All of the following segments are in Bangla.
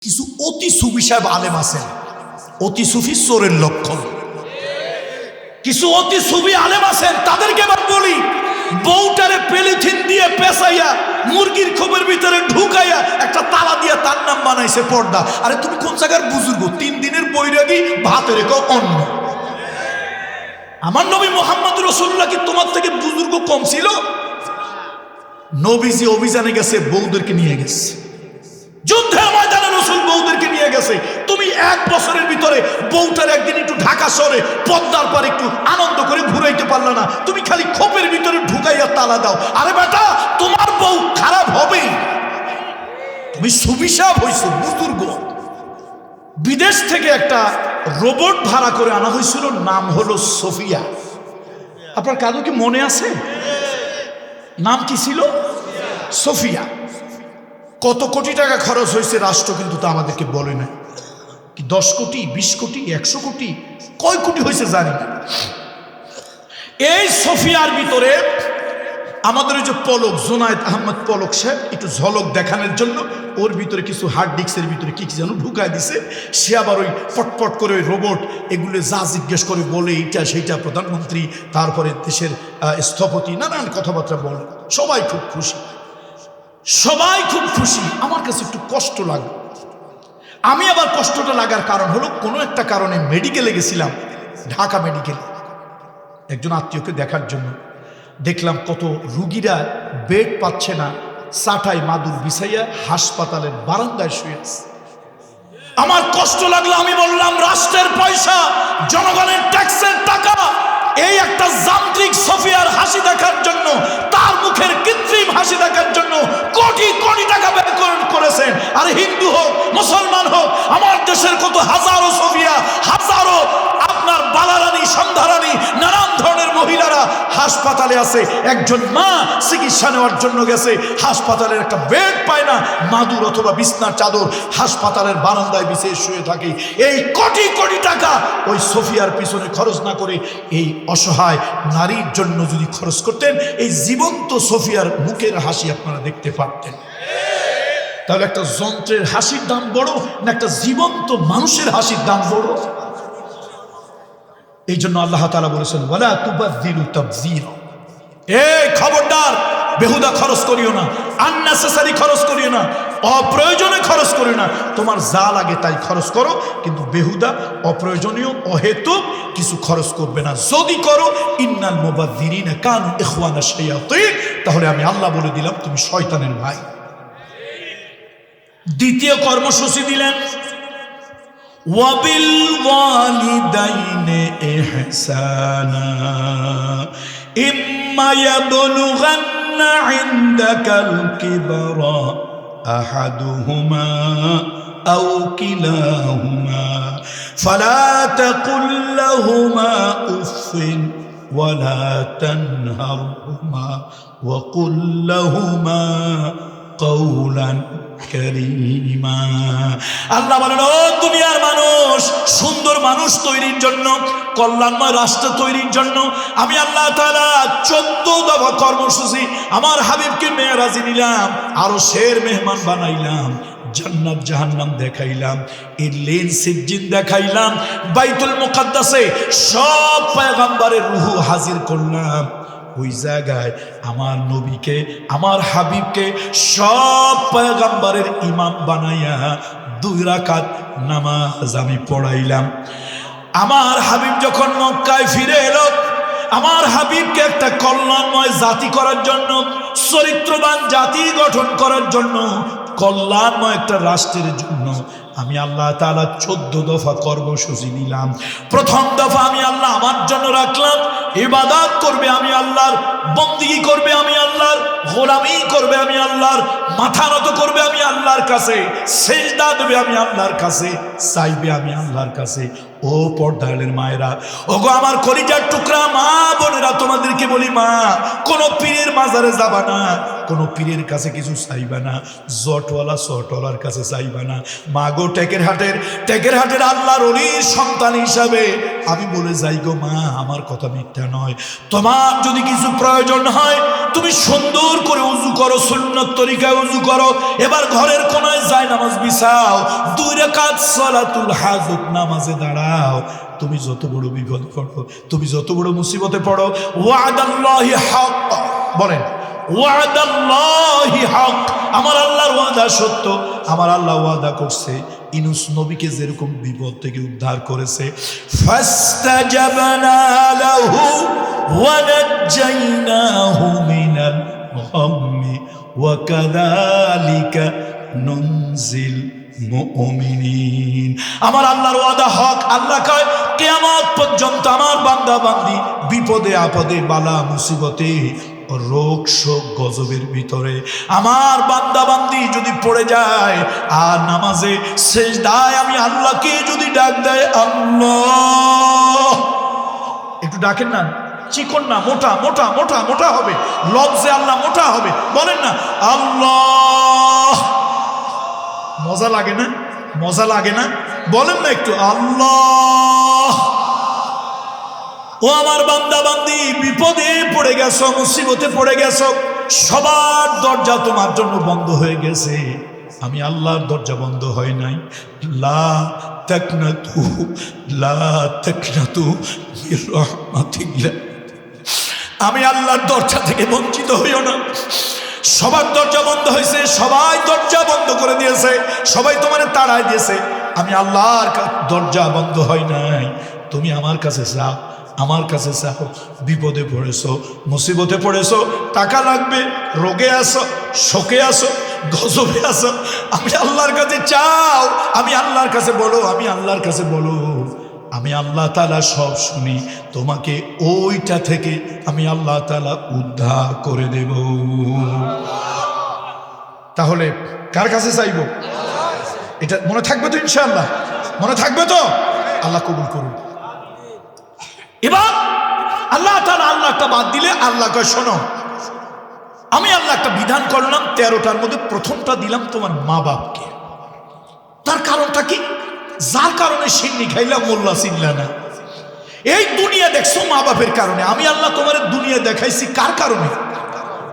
কিছু অতি সুফি সাহেব আলেম আছেন, অতি সুফি চোরের লক্ষণ। কিছু অতি সুফি আলেম আছেন, তাদেরকে এবার বলি, বউটারে পলিথিন দিয়ে পেঁচাইয়া মুরগির খোপের ভিতরে ঢুকাইয়া একটা তালা দিয়া তার নাম বানাইছে পর্দা। আরে তুমি কোন জায়গার বুজুর্গ? 3 দিনের বৈরাগী, ভাতে রেখো অন্য। আমার নবী মোহাম্মদ রাসূলুল্লাহ কি তোমার থেকে বুজুর্গ কম ছিল? নবীজি অভিযানে গেছে, বউদেরকে নিয়ে গেছে, যুদ্ধের ময়দানে রাসূল বউদেরকে নিয়ে গেছে। তুমি 1 বছরের ভিতরে বউটার একদিন একটু ঢাকা শহরে পদ্মার পর একটু আনন্দ করে ঘুরাইতে পারলা না, তুমি খালি খোপের ভিতরে ঢুকাইয়া তালা দাও। আরে বেটা, তোমার বউ খারাপ হবেই। তুমি সুফি সাহেব হইছো, বুজুর্গ। বিদেশ থেকে একটা রোবট ভাড়া করে আনা হয়েছিল, নাম হলো সোফিয়া। আপনার কারো কি মনে আছে? নাম কি ছিল? সোফিয়া। কত কোটি টাকা খরচ হয়েছে রাষ্ট্র কিন্তু তা আমাদেরকে বলে না। কি 10 কোটি, 20 কোটি, 100 কোটি, কয় কোটি হয়েছে জানি না। এই সোফিয়ার ভিতরে আমাদের ওই যে পলক, জোনায়েদ আহমদ পলক সাহেব একটু ঝলক দেখানোর জন্য ওর ভিতরে কিছু হার্ড ডিস্কের ভিতরে কি যেন ঢুকায় দিছে। সে আবার ওই পটপট করে ওই রোবট এগুলো যা জিজ্ঞেস করে বলে, এইটা সেইটা, প্রধানমন্ত্রী, তারপরে দেশের স্থপতি, নানান কথাবার্তা বলে। সবাই খুব খুশি, সবাই খুব খুশি। আমার কাছে একটু কষ্ট লাগে। আমি আবার কষ্টটা লাগার কারণ হলো, কোনো একটা কারণে মেডিকেলে গেছিলাম, ঢাকা মেডিকেলে একজন আত্মীয়কে দেখার জন্য। দেখলাম কত রুগীরা বেড পাচ্ছে না, চাটাই মাদুর বিছাইয়া হাসপাতালের বারান্দায় শুয়ে আছে। আমার কষ্ট লাগলো। আমি বললাম, রাষ্ট্রের পয়সা, জনগণের ট্যাক্সের টাকা, এই একটা যান্ত্রিক সোফিয়ার হাসি দেখার জন্য, তার মুখের কৃত্রিম হাসি দেখার জন্য কোটি কোটি টাকা ব্যয় করেছেন। আর হিন্দু হোক, মুসলমান হোক, আমার দেশের কত হাজারো সোফিয়া, হাজারো আপনার বালারানী, সন্ধ্যারানী, নানান ধরনের মহিলারা হাসপাতালে আছে। একজন মা চিকিৎসা নেওয়ার জন্য গেছে, হাসপাতালের একটা বেড পায় না, মাদুর অথবা বিছনার চাদর হাসপাতালের বারান্দায় বিছিয়ে শুয়ে থাকে। এই কোটি কোটি টাকা ওই সোফিয়ার পিছনে খরচ না করে এই অসহায় নারীর জন্য যদি খরচ করতেন, এই জীবন্ত সোফিয়ার মুখের হাসি আপনারা দেখতে পারতেন। তাহলে একটা যন্ত্রের হাসির দাম বড় না একটা জীবন্ত মানুষের হাসির দাম বড়? এই জন্য আল্লাহ তাআলা বলেছেন, ওয়ালা তুবাযযিরু তাবযীরা। এই খবরদার, বেহুদা খরচ করিও না, আননেসেসারি খরচ করিও না, অপ্রয়োজনে খরচ করিও না। তোমার যা লাগে তাই খরচ করো, কিন্তু বেহুদা, অপ্রয়োজনীয়, অহেতুক কিছু খরচ করবে না। যদি করো, ইন্নাল মুবাযযিরিনা কানু ইখওয়ানা শায়াতীন, তাহলে আমি আল্লাহ বলে দিলাম তুমি শয়তানের ভাই। দ্বিতীয় কর্মসূচি দিলেন, ওয়াবিল ওয়ালিদাইনি ইহসানা ইম্মা ইয়াবলুগান্না ইনদাকাল কিবরা আহাদুহুমা আও কিলাহুমা ফালা তাকুল লাহুমা উফিন ওয়ালা তানহারহুমা ওয়া কুল লাহুমা কওলান কারীমা। আল্লাহ বলেন, ও দুনিয়ার মানুষ, সুন্দর মানুষ তৈরির জন্য, কল্যাণময় রাষ্ট্র তৈরির জন্য আমি আল্লাহ তাআলা 14 দফা কর্মসূচি আমার হাবিবকে মেরাজে নিলাম, আরশের মেহমান বানাইলাম, জান্নাত জাহান্নাম দেখাইলাম, ইল্লিন সিজ্জিন দেখাইলাম, বাইতুল মুকাদ্দাসে সব পয়গম্বরের রূহ হাজির করলাম। ওই জায়গায় আমার নবীকে, আমার হাবিবকে সব পয়গম্বরের ইমাম বানাইয়া 2 রাকাত নামাজ আমি পড়াইলাম। আমার হাবিব যখন মক্কায় ফিরে এলো, আমার হাবিবকে একটা কল্যাণময় জাতি করার জন্য, চরিত্রবান জাতি গঠন করার জন্য, কল্যাণময় একটা রাষ্ট্রের জন্য আমি আল্লাহ তাআলা 14 দফা কর্মসূচি নিলাম। প্রথম দফা আমি আল্লাহ আমার জন্য রাখলাম, ইবাদত করবে আমি আল্লাহর, বন্দেগী করবে আমি আল্লাহর, গোলামি করবে আমি আল্লাহর, মাথা নত করবে আমি আল্লাহর কাছে, সেজদা দেবে আমি আল্লাহর কাছে, চাইবে আমি আল্লাহর কাছে। ও পর্দালের মায়েরা, ওগো আমার কলিজার টুকরা মা বোনেরা, তোমাদেরকে বলি, মা, কোন পীরের মাজারে যাবা না, কোনো পীরের কাছে কিছু চাইবা না, জটওয়ালা সটওয়ালার কাছে চাইবা না। মা গো, টেকের হাটের আল্লাহর ওলির সন্তান হিসাবে আমি বলে যাই গো মা, আমার কথা মিথ্যা নয়। তোমার যদি কিছু প্রয়োজন হয় তুমি সুন্দর করে উজু করো, সুন্নত তরিকায় উজু করো, এবার ঘরের কোনায় যায় নামাজ বিছাও, 2 রাকাত সালাতুল হাজত নামাজে দাঁড়াও। তুমি যত বড় বিপদ পড়ো, তুমি যত বড় মুসিবতে পড়ো, ওয়াদাল্লাহি হক, বলেন ওয়াদাল্লাহি হক, আমার আল্লাহর ওয়াদা সত্য। আমার আল্লাহ ওয়াদা করছে, ইউনূস নবীকে যেরকম বিপদ থেকে উদ্ধার করেছে, ফাস্তাজাবনা লাহু ওয়া নাজ্জাইনাহু মিনাল গাম্মি ওয়া কাযালিকা নুনজিল মুমিনিন। আমার আল্লাহর ওয়াদা হক। আল্লাহ কয় কিয়ামত পর্যন্ত আমার বান্দা বান্দি বিপদে আপদে বালা মুসিবতে রোগ শোক গজবের ভিতরে আমার বান্দা বান্দি যদি পড়ে যায় আর নামাজে সেজদায় আমি আল্লাহকে যদি ডাক দেয়, আল্লাহ, একটু ডাকেন না, চিকন না, মোটা মোটা মোটা মোটা হবে, লফজে আল্লাহ মোটা হবে, বলেন না আল্লাহ। মজা লাগে না? মজা লাগে না? বলেন না একটু আল্লাহ। ও আমার বান্দা বান্দি, বিপদে পড়ে গেছো, মুসিবতে পড়ে গেছো, সবার দরজা তোমার জন্য বন্ধ হয়ে গেছে, আমি আল্লাহর দরজা বন্ধ হয় নাই। লা তাকনাতু মির রাহমাতিল্লাহ, আমি আল্লাহর দরজা থেকে বঞ্চিত হইও না। সবার দরজা বন্ধ হয়েছে, সবাই দরজা বন্ধ করে দিয়েছে, সবাই তোমার তাড়ায় দিয়েছে, আমি আল্লাহর দরজা বন্ধ হয় নাই। তুমি আমার কাছে যাও, আমার কাছে চাও। বিপদে পড়েছো, মুসিবতে পড়েছো, টাকা লাগবে, রোগে আসো, শোকে আসো, গজবে আসো, আমি আল্লাহর কাছে চাও, আমি আল্লাহর কাছে বলো, আমি আল্লাহর কাছে বলো, আমি আল্লাহ তাআলা সব শুনি। তোমাকে ওইটা থেকে আমি আল্লাহ তাআলা উদ্ধার করে দেব। তাহলে কার কাছে চাইবো? এটা মনে থাকবে তো ইনশাআল্লাহ? মনে থাকবে তো? আল্লাহ কবুল করুন। এবার আল্লাহ তাআলা আল্লাহটা বাদ দিলে আল্লাহ কয়, শোনো, আমি আল্লাহ একটা বিধান করলাম, 13টার মধ্যে প্রথমটা দিলাম তোমার মা বাপকে। তার কারণটা কি? যার কারণে সিন্নি খাইলাম মোল্লা চিনলা না। এই দুনিয়া দেখছো মা বাপের কারণে। আমি আল্লাহ তোমার দুনিয়া দেখাইছি কার কারণে?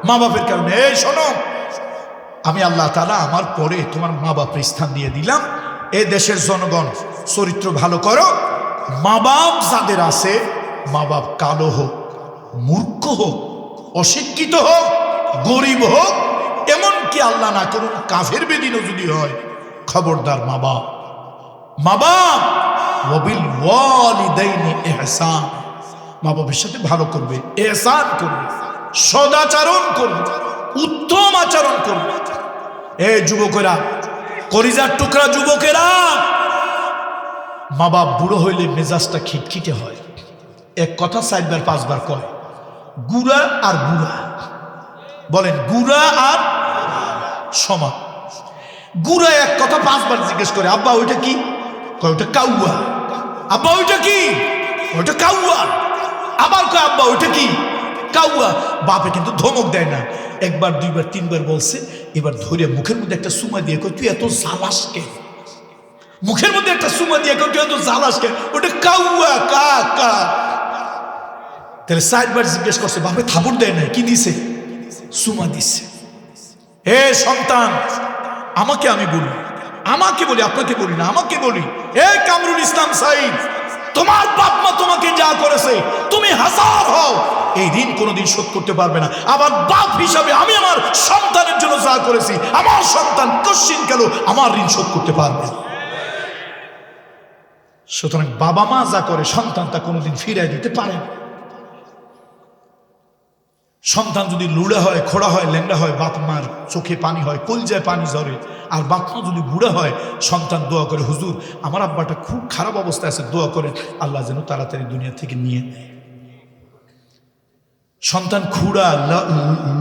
মা বাপের কারণে। এই শোনো, আমি আল্লাহ তাআলা আমার পরে তোমার মা বাপের স্থান দিয়ে দিলাম। এ দেশের জনগণ চরিত্র ভালো করো। মা বাপ যাদের আছে, মা বাপ কালো হোক, মূর্খ হোক, অশিক্ষিত হোক, গরিব হোক, এমনকি আল্লাহ না করুন কাফের বেদিনও যদি হয়, খবরদার মা বাপ, মা বাপ ওয়াবিল ওয়ালিদাইনি ইহসান, মা বাবার সাথে ভালো করবে, ইহসান করবে, সদাচরণ করবে, উত্তম আচরণ করবে। এ যুবকেরা, কলিজার টুকরা যুবকেরা, মা বাপ বুড়ো হইলে মেজাজটা খিটখিটে হয়। এক কথা 4বার 5বার কয়, গুড়া আর বুড়া, বলেন গুড়া আর সমান। গুড়া এক কথা 5বার জিজ্ঞেস করে, আব্বা ওইটা কি? কয় ওটা কাউয়া। আব্বা ওইটা কি? ওইটা কাউয়া। আবার কয় আব্বা ওইটা কি? কাউয়া। বাপে কিন্তু ধমক দেয় না, 1বার 2বার 3বার বলছে, এবার ধরে মুখের মধ্যে একটা সুমা দিয়ে কয়, তুই এত জ্বালাস কে? মুখের মধ্যে একটা সুমা দিয়ে কয়, তুই এত জ্বালাস কে? ওটা কাউয়া, কা কা। তাহলে 4বার জিজ্ঞেস করছে, বাপে থাপড় দেয় না, কি দিছে? সুমা দিছে। হে সন্তান, আমাকে আমি বলি, আমাকে বলি, আপনাকে বলি না, আমাকে বলি, এ কামরুল ইসলাম সাইদ, তোমার বাপ মা তোমাকে যা করেছে, তুমি হাজার হও, এই ঋণ কোনোদিন শোধ করতে পারবে না। আবার বাপ হিসাবে আমি আমার সন্তানের জন্য যা করেছি, আমার সন্তান কশ্চিন গেল আমার ঋণ শোধ করতে পারবে না। সুতরাং বাবা মা যা করে সন্তান তা কোনোদিন ফিরাই দিতে পারে না। সন্তান যদি লুড়া হয়, খোড়া হয়, ল্যাংড়া হয়, বাপ মার চোখে পানি হয়, কলজায় পানি ঝরে। আর বাপ মা যদি বুড়া হয়, সন্তান দোয়া করে, হুজুর আমার আব্বাটা খুব খারাপ অবস্থায় আছে, দোয়া করেন আল্লাহ যেন তাড়াতাড়ি দুনিয়া থেকে নিয়ে নেয়। সন্তান খুড়া,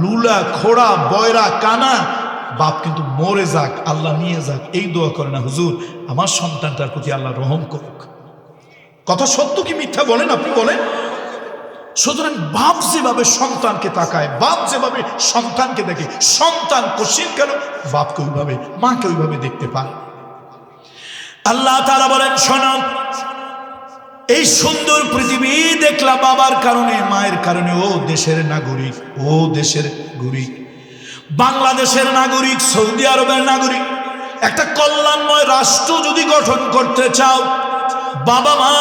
লুলা, খোড়া, বয়রা, কানা, বাপ কিন্তু মরে যাক, আল্লাহ নিয়ে যাক, এই দোয়া করে না, হুজুর আমার সন্তানটার প্রতি আল্লাহ রহম করুক। কথা সত্য কি মিথ্যা বলেন? আপনি বলেন। সুতরাং বাপ যেভাবে সন্তানকে তাকায়, বাপ যেভাবে সন্তানকে দেখে, সন্তান কোশ্চিন কেন বাপকে ওইভাবে, মাকে ওইভাবে দেখতে পায়। আল্লাহ তাআলা বলেন, শোনো, এই সুন্দর পৃথিবী দেখলা বাবার কারণে, মায়ের কারণে। ও দেশের নাগরিক, ও দেশের নাগরিক, বাংলাদেশের নাগরিক, সৌদি আরবের নাগরিক, একটা কল্যাণময় রাষ্ট্র যদি গঠন করতে চাও, বাবা মা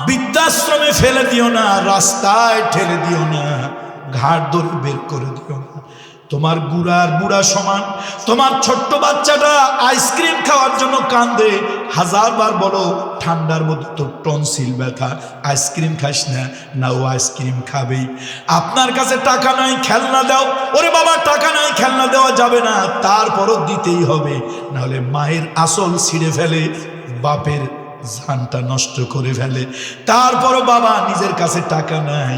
বৃদ্ধাশ্রমে ফেলে দিও না, রাস্তায় ঠেলে দিও না, ঘাট ধরে বের করে দিও না। তোমার বুড়া সমান তোমার ছোট্ট বাচ্চাটা আইসক্রিম খাওয়ার জন্য কান্দে, 1000 বার বলো ঠান্ডার মধ্যে তোর টনসিল ব্যথা, আইসক্রিম খাস না, না ও আইসক্রিম খাবেই। আপনার কাছে টাকা নাই, খেলনা দাও, ওরে বাবা টাকা নাই, খেলনা দেওয়া যাবে না, তারপরও দিতেই হবে, নাহলে মায়ের আসল ছিঁড়ে ফেলে, বাপের জানটা নষ্ট করে ফেলে। তারপরও বাবা নিজের কাছে টাকা নাই,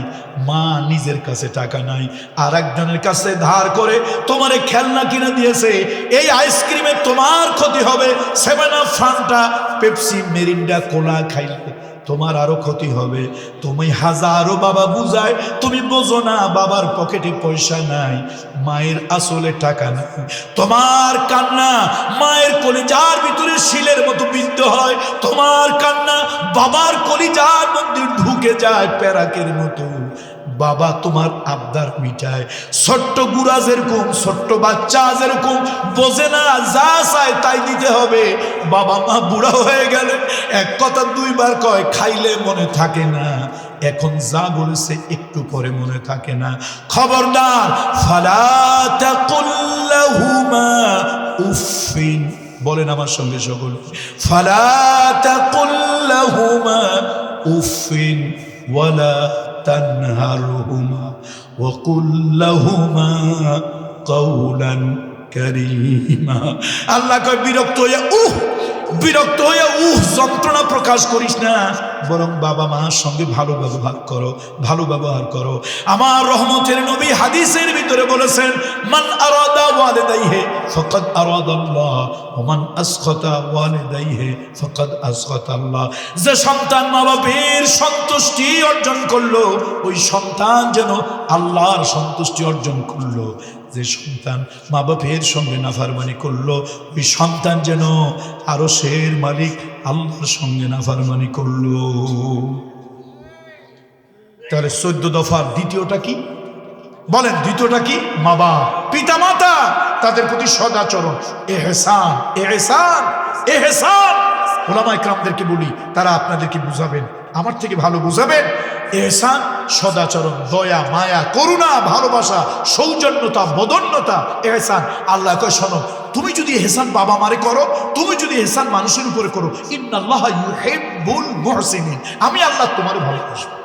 মা নিজের কাছে টাকা নাই, আর একজনের কাছে ধার করে তোমারে খেলনা কিনে দিয়েছে। এই আইসক্রিমে তোমার ক্ষতি হবে, 7 আপ, ফান্টা, পেপসি, মেরিন্ডা, কোলা খাইলে তোমার আরো ক্ষতি হবে। তুমি হাজারো বাবা বুঝায়, তুমি বোঝো না বাবার পকেটে পয়সা নাই, মায়ের আসলে টাকা নাই। তোমার কান্না মায়ের কলিজার ভিতরে শিলের মতো বিদ্ধ হয়, তোমার কান্না বাবার কলিজার মধ্যে ঢুকে যায় প্যারাকের মতো। বাবা তোমার আবদার মিটায়। ছোট্ট গুড়া যেরকম, ছোট্ট বাচ্চা যেরকম বোঝে না, যা চায় তাই দিতে হবে। বাবা মা বুড়া হয়ে গেলে এক কথা 2 বার কয়, খাইলে মনে থাকে না, এখন যা বলেছে একটু পরে মনে থাকে না। খবরদার, ফালা তাকুল লাহুমা উফিন, বলেন আমার সঙ্গে সকলে, ফালা তাকুল লাহুমা উফিন ওয়ালা তানহারহুমা ওয়া কুল লাহুমা কাওলান কারীমা। আল্লাহ কয় বিরক্ত হইয়া বিরক্ত হইয়া যন্ত্রণা প্রকাশ করিস না, বরং বাবা মার সঙ্গে ভালো ব্যবহার করো, ভালো ব্যবহার করো। আমার রহমতের নবী হাদিসের ভিতরে বলেছেন, মান আরাদা ওয়ালিদাইহি ফাকাদ আরাদাল্লাহ ওয়া মান আসখাতা ওয়ালিদাইহি ফাকাদ আসখাতাল্লাহ। যে সন্তান মা বাবার সন্তুষ্টি অর্জন করলো, ওই সন্তান যেন আল্লাহর সন্তুষ্টি অর্জন করলো। যে সন্তান মা বাপের সঙ্গে নাফরমানি করলো, ওই সন্তান যেন আরশের মালিক আল্লাহর সঙ্গে নাফরমানি করলো। তাহলে 14 দফার দ্বিতীয়টা কি বলেন? দ্বিতীয়টা কি? মা বাপ, পিতা মাতা, তাদের প্রতি সদাচরণ, ইহসান, ইহসান, ইহসান। ওলামা ইকরামদেরকে বলি, তারা আপনাদেরকে বুঝাবেন, আমার থেকে ভালো বুঝাবেন। ইহসান, সদাচরণ, দয়া, মায়া, করুণা, ভালোবাসা, সৌজন্যতা, বদন্যতা, ইহসান। আল্লাহ কয়, শোনো, তুমি যদি ইহসান বাবা মারে করো, তুমি যদি ইহসান মানুষের উপরে করো, ইন্নাল্লাহা ইউহিব্বুল মুহসিনিন, আমি আল্লাহ তোমারে ভালোবাসবো।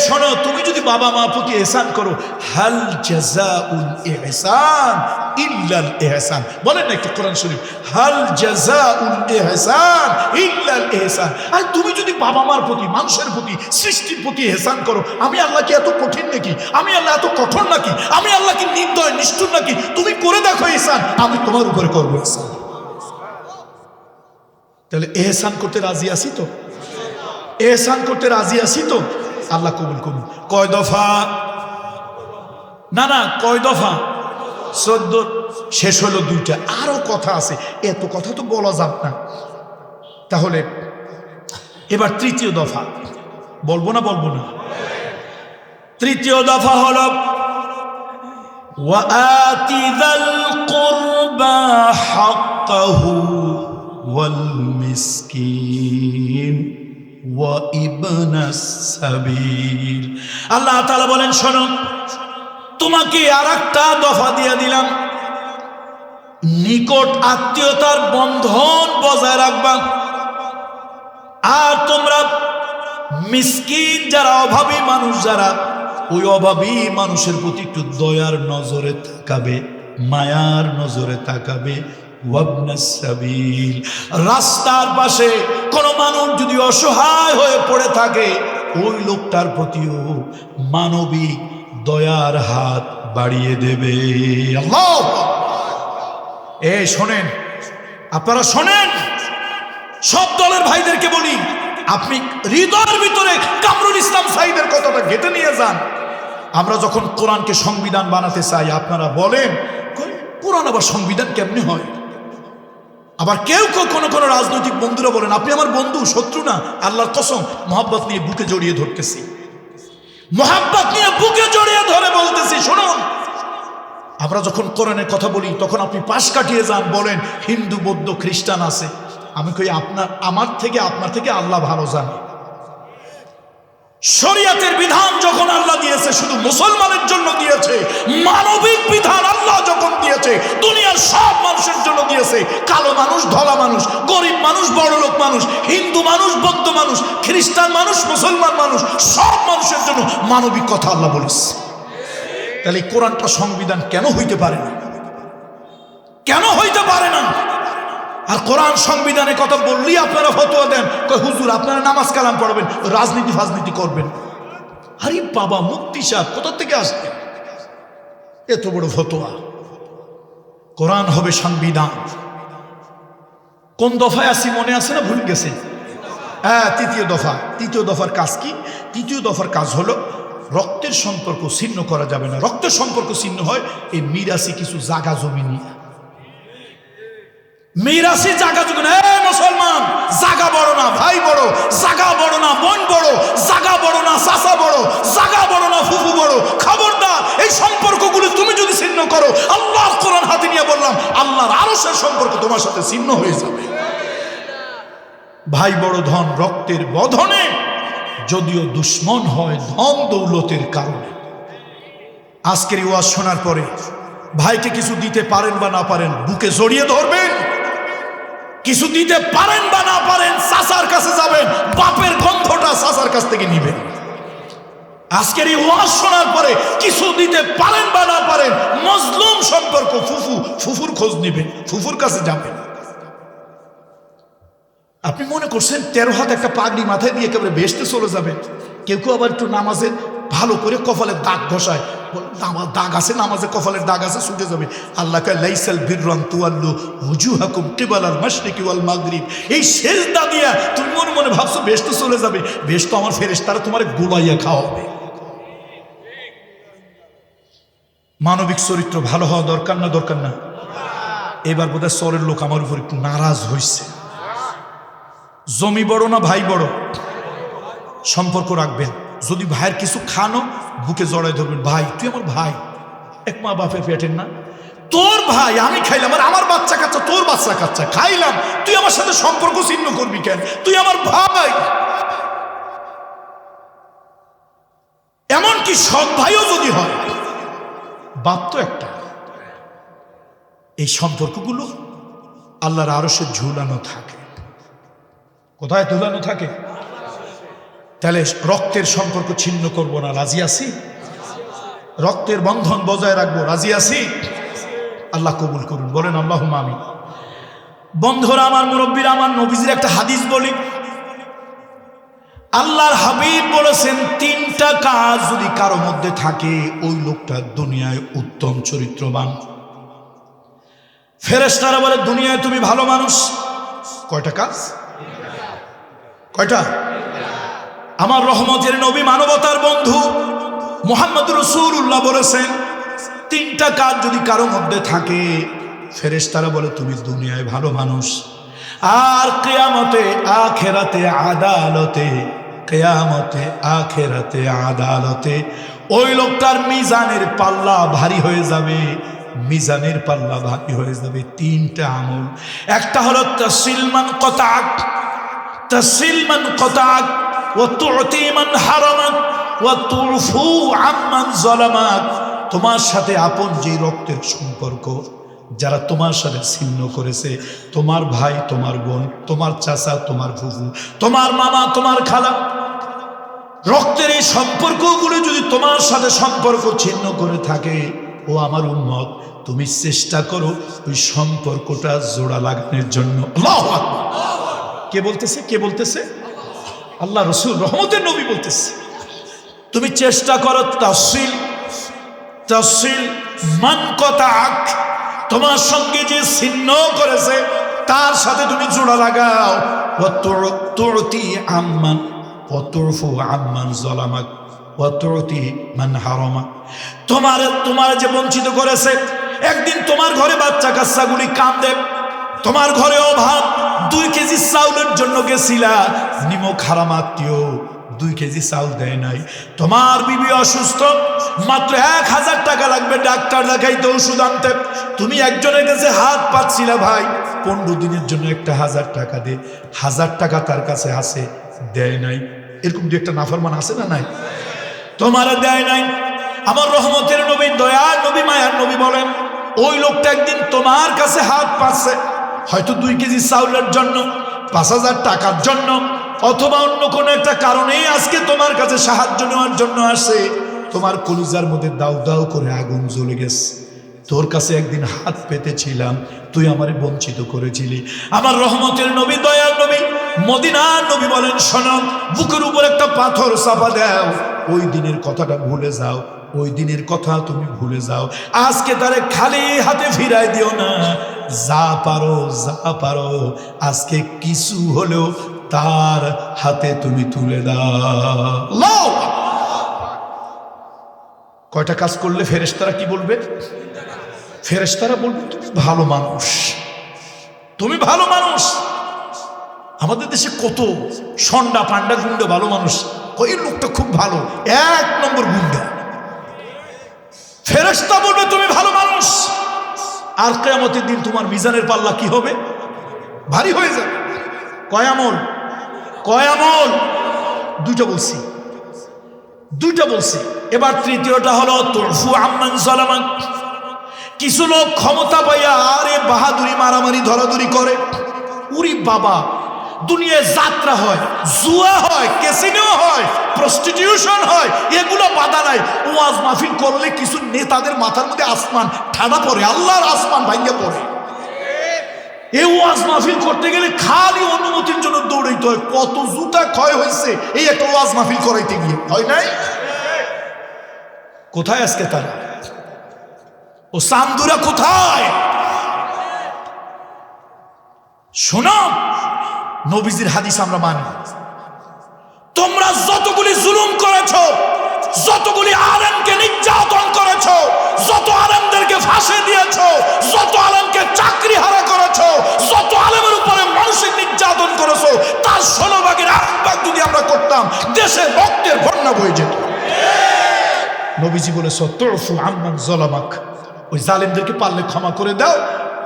শোনো, তুমি যদি বাবা মা প্রতি ইহসান করো, হাল জাযাউল ইহসান ইল্লাল ইহসান। বলেন না একটু কোরআন শরীফ, হাল জাযাউল ইহসান ইল্লাল ইহসান। আর তুমি যদি বাবা মার প্রতি, মানুষের প্রতি, সৃষ্টির প্রতি ইহসান করো, আমি আল্লাহ কি এত কঠিন নাকি? আমি আল্লাহ এত কঠোর নাকি? আমি আল্লাহ কি নির্দয় নিষ্ঠুর নাকি? তুমি করে দেখো ইহসান, আমি তোমার উপরে করবো ইহসান। তাহলে ইহসান করতে রাজি আছি তো? ইহসান করতে রাজি আছি তো? আল্লাহ কবুল করুন। কয় দফা? না, কয় দফা? 14। শেষ হলো 2টা, আরো কথা আছে, এত কথা তো বলা যাবে না। তাহলে এবার 3য় দফা বলবো না? তৃতীয় দফা হলো ওয়াআতি যাল কুরবা হাক্কাহু ওয়াল মিসকিন ওয়া ইবনাস সাবিল। আল্লাহ তাআলা বলেন, শোনো, তোমাকে আরেকটা দফা দিয়ে দিলাম, নিকট আত্মীয়তার বন্ধন বজায় রাখবা। আর তোমরা মিসকিন যারা, অভাবী মানুষ যারা, ওই অভাবী মানুষের প্রতি একটু দয়ার নজরে তাকাবে, মায়ার নজরে তাকাবে। ওয়াবনাস সাবিল, রাস্তার পাশে কোনো মানুষ যদি অসহায় হয়ে পড়ে থাকে, ওই লোকটার প্রতিও মানবিক দয়ার হাত বাড়িয়ে দেবে। আল্লাহ, শোনেন, আপনারা শোনেন, সব দলের ভাইদেরকে বলি, আপনি হৃদয়ের ভিতরে কামরুল ইসলাম সাঈদের কথাটা গেঁথে নিয়ে যান। আমরা যখন কোরআনকে সংবিধান বানাতে চাই, আপনারা বলেন কোরআন আবার সংবিধান কেমনে হয়? আবার কেউ কোন রাজনৈতিক বন্ধুরা বলেন আপনি আমার বন্ধু, শত্রু না, আল্লাহর কসম মহব্বত নিয়ে বুকে জড়িয়ে ধরতেছি, মহব্বত নিয়ে বুকে জড়িয়ে ধরে বলতেছি শুনুন। আমরা যখন কোরআনের কথা বলি তখন আপনি পাশ কাটিয়ে যান, বলেন হিন্দু বৌদ্ধ খ্রিস্টান আছে। আমি কই আমার থেকে আপনার থেকে আল্লাহ ভালো জানে। শরিয়াতের বিধান যখন আল্লাহ দিয়েছে শুধু মুসলমানের জন্য দিয়েছে, মানবিক বিধান আল্লাহ যখন দিয়েছে দুনিয়ার সব মানুষের জন্য দিয়েছে। কালো মানুষ, ধলা মানুষ, গরিব মানুষ, বড়লোক মানুষ, হিন্দু মানুষ, বৌদ্ধ মানুষ, খ্রিস্টান মানুষ, মুসলমান মানুষ, সব মানুষের জন্য মানবিক কথা আল্লাহ বলেছে। তাহলে কোরআনটা সংবিধান কেন হইতে পারে না? কেন হইতে পারে না? আর কোরআন সংবিধানের কথা বললেই আপনারা ফতোয়া দেন, হুজুর আপনারা নামাজ কালাম পড়বেন, রাজনীতি ফাজনীতি করবেন। আরে বাবা, মুফতি সাহেব কোথা থেকে আসবে এত বড় ফতোয়া? কোরআন হবে সংবিধান। কোন দফায় আসি মনে আছে না ভুলে গেছেন? হ্যাঁ, তৃতীয় দফা। তৃতীয় দফার কাজ কি? তৃতীয় দফার কাজ হলো রক্তের সম্পর্ক ছিন্ন করা যাবে না। রক্তের সম্পর্ক ছিন্ন হয় এই মিরাসি কিছু জায়গা জমি নিয়ে। মিরাসি জায়গা জমি না, মুসলমান জায়গা বড় না ভাই বড়, জায়গা বড় না বোন বড়, জায়গা বড় না চাচা বড়, জায়গা বড় না ফুফু বড়। খবরদার, এই সম্পর্কগুলো তুমি যদি ছিন্ন করো, আল্লাহর কোরআন হাতে নিয়ে বললাম আল্লাহর আরশের সম্পর্ক তোমার সাথে ছিন্ন হয়ে যাবে। ভাই বড় ধন রক্তের বধনে, যদিও দুশ্মন হয় ধন দৌলতের কারণে। আজকের ওয়াজ শোনার পরে ভাইকে কিছু দিতে পারেন বা না পারেন বুকে জড়িয়ে ধরবেন, কিছু দিতে পারেন বা না পারেন চাচার কাছে যাবেন, বাপের গন্ধটা চাচার কাছ থেকে নিবেন। আজকের এই ওয়াজ শোনার পরে কিছু দিতে পারেন বা না পারেন মজলুম সম্পর্ক ফুফুর খোঁজ নিবেন, ফুফুর কাছে যাবেন। আপনি মনে করছেন 13 হাত একটা পাগড়ি মাথায় দিয়ে একেবারে বেহেশতে চলে যাবেন? কেউ কেউ আবার একটু নামাজে ভালো করে কপালের দাগ ঘষায়, দাগ আছে নামাজে, কপালের দাগ আছে, ছুটে যাবে। আল্লাহ কয় লাইসাল বিররান তুয়াল্লু ওয়ুজুহাকুম কিবালাল মাশরিকি ওয়াল মাগরিব। এই সেজদা দিয়া তুমি মনে মনে ভাবছো বেহেশতে চলে যাবে, বেহেশত আমার ফেরেশতারা তোমারে গোলাইয়া খাওয়াবে। মানবিক চরিত্র ভালো হওয়া দরকার না দরকার না? এবার বোধহয় চরের লোক আমার উপর একটু নারাজ হয়েছে। জমি বড় না ভাই বড়? সম্পর্ক রাখবেন। যদি ভাইয়ের কিছু খানো বুকে জড়াই ধরবেন, ভাই তুই আমার ভাই, এক মা বাপের পেটের না, তোর ভাই, আমি খাইলাম আর আমার বাচ্চা কাচ্চা তোর বাচ্চা কাচ্চা খাইলাম, তুই আমার সাথে সম্পর্ক ছিন্ন করবি কেন? তুই আমার ভাই। এমনকি সৎ ভাইও যদি হয়, বাপ তো একটা। এই সম্পর্কগুলো আল্লাহর আরশে ঝুলানো থাকে। কোথায় ঝুলানো থাকে? তাহলে রক্তের সম্পর্ক ছিন্ন করব না, রাজি আছি? রক্তের বন্ধন বজায় রাখবো, রাজি আছি? আল্লাহ কবুল করুন, বলেন আল্লাহুম্মা আমিন। বন্ধুরা আমার, মুরব্বীরা আমার, নবীজির একটা হাদিস বলি। আল্লাহর হাবিব বলেছেন 3টা কাজ যদি কারো মধ্যে থাকে ওই লোকটা দুনিয়ায় উত্তম চরিত্রবান। ফেরেশতারা বলে দুনিয়ায় তুমি ভালো মানুষ। কয়টা কাজ? কয়টা? আমার রহমতের নবী, মানবতার বন্ধু মুহাম্মদ রাসূলুল্লাহ বলেছেন 3টা কাজ যদি কারো মধ্যে থাকে ফেরেশতারা বলে তুমি দুনিয়ায় ভালো মানুষ। আর কিয়ামতে আখিরাতে আদালতে, কিয়ামতে আখিরাতে আদালতে ওই লোকটার মিজানের পাল্লা ভারী হয়ে যাবে, মিজানের পাল্লা ভারী হয়ে যাবে। 3টা আমল। একটা হলো তাসিলমান কতাক, তাসিলমান কতাক ওয়া তুতি মান হারামাক ওয়া তুফু আম্মান যালামাক। তোমার সাথে আপন যে রক্তের সম্পর্ক, যারা তোমার সাথে ছিন্ন করেছে, তোমার ভাই, তোমার বোন, তোমার চাচা, তোমার ফুফু, তোমার মামা, তোমার খালা, রক্তের এই সম্পর্কগুলো যদি তোমার সাথে সম্পর্ক ছিন্ন করে থাকে, ও আমার উম্মত, তুমি চেষ্টা করো ওই সম্পর্কটা জোড়া লাগানোর জন্য। আল্লাহু আকবার। কে বলতেছে? কে বলতেছে? আল্লাহ রাসূল রহমতের নবী বলতেছে তুমি চেষ্টা করো তাসিল, তাসিল মান কতাক, তোমার সঙ্গে যে ছিন্ন করেছে তার সাথে তুমি জোড়া লাগাও। তুরতি আম্মান তুরফু আম্মান যালামাক ওয়া তুরতি মান হারামাক। তোমার যে বঞ্চিত করেছে, একদিন তোমার ঘরে বাচ্চা কাচ্চাগুলি কাঁদে, তোমার ঘরে অভাব, 2 কেজি চাউলের জন্য গেছিলা, নিমক হারাম আত্মীয় 2 কেজি চাউল দেয় নাই। তোমার বিবি অসুস্থ, মাত্র 1000 টাকা লাগবে ডাক্তার দেখাইতে, ওষুধ আনতে। তুমি একজনের কাছে হাত পাচ্ছিলা, ভাই 15 দিনের জন্য একটা 1000 টাকা দে। 1000 টাকা তার কাছে আছে, দেয় নাই। এরকম দু একটা নাফরমান আছে না নাই? তোমার দেয় নাই। আমার রহমতের নবী, দয়ার নবী, মায়ার নবী বলেন, ওই লোকটা একদিন তোমার কাছে হাত পাচ্ছে, হয়তো 2 কেজি চাউলের জন্য, 5000 টাকার জন্য, অথবা অন্য কোনো একটা কারণেই আজকে তোমার কাছে সাহায্য নেওয়ার জন্য আসে। তোমার কলিজার মধ্যে দাউ দাউ করে আগুন জ্বলে গেছে। তোর কাছে একদিন হাত পেতেছিলাম, তুই আমারে বঞ্চিত করেছিলি। আমার রহমতের নবী, দয়ার নবী, মদিনার নবী বলেন, শোনো, বুকের উপর একটা পাথর চাপা দাও, ওই দিনের কথাটা ভুলে যাও, ওই দিনের কথা তুমি ভুলে যাও। আজকে তারে খালি হাতে ফিরাই দিও না। যা পারো আজকে কিছু হলেও তার হাতে তুমি তুলে দাও। কয়টা কাজ করলে ফেরেশতারা কি বলবে? ফেরেশতারা বলবে, তুমি ভালো মানুষ, তুমি ভালো মানুষ। আমাদের দেশে কত সন্ডা পান্ডা গুন্ডা ভালো মানুষ, ওই লোকটা খুব ভালো, 1 নম্বর গুন্ডা। ফেরেশতা বলবে তুমি ভালো মানুষ। আর কিয়ামতের দিন তোমার মিজানের পাল্লা কি হবে? ভারী হয়ে যাবে। কয় আমল? 2টা বলছি। এবার তৃতীয়টা হলো তুরফু আম্মান যালামাক। কিছু লোক ক্ষমতা পাইয়া আরে বাহাদুরি, মারামারি, ধরাধরি করে। উরি বাবা, দুনিয়ায় যাত্রা হয়, জুয়া হয়, ক্যাসিনো হয়, প্রস্টিটিউশন হয়, এগুলো বাধা নাই। ওয়াজ মাহফিল করলে কিছু নেতাদের মাথার মধ্যে আসমান ঠাডা পড়ে, আল্লাহর আসমান ভাঙ্গা পড়ে। এই ওয়াজ মাহফিল করতে গেলে খালি অনুমতির জন্য দৌড়াইতে হয়। কত জুতা ক্ষয় হয়েছে এই একটা ওয়াজ মাহফিল করাইতে গিয়ে, হয় নাই? কোথায় আজকে তারা? ও সামদুরা কোথায়? শোনো, নবীজির হাদিস আমরা মানি। তোমরা যতগুলি জুলুম করেছো, যতগুলি আলেমকে নির্যাতন করেছো, যত আলেমদেরকে ফাঁসি দিয়েছো, যত আলেমকে চাকরি হারা করেছো, যত আলেমের উপরে মানসিক নির্যাতন করেছো, তার 16 ভাগের 1 ভাগ যদি আমরা করতাম, দেশে রক্তের বন্যা বয়ে যেত। নবীজি বলেছে তুরফু আম্মান যালামাক, ওই জালেমদেরকে পারলে ক্ষমা করে দাও।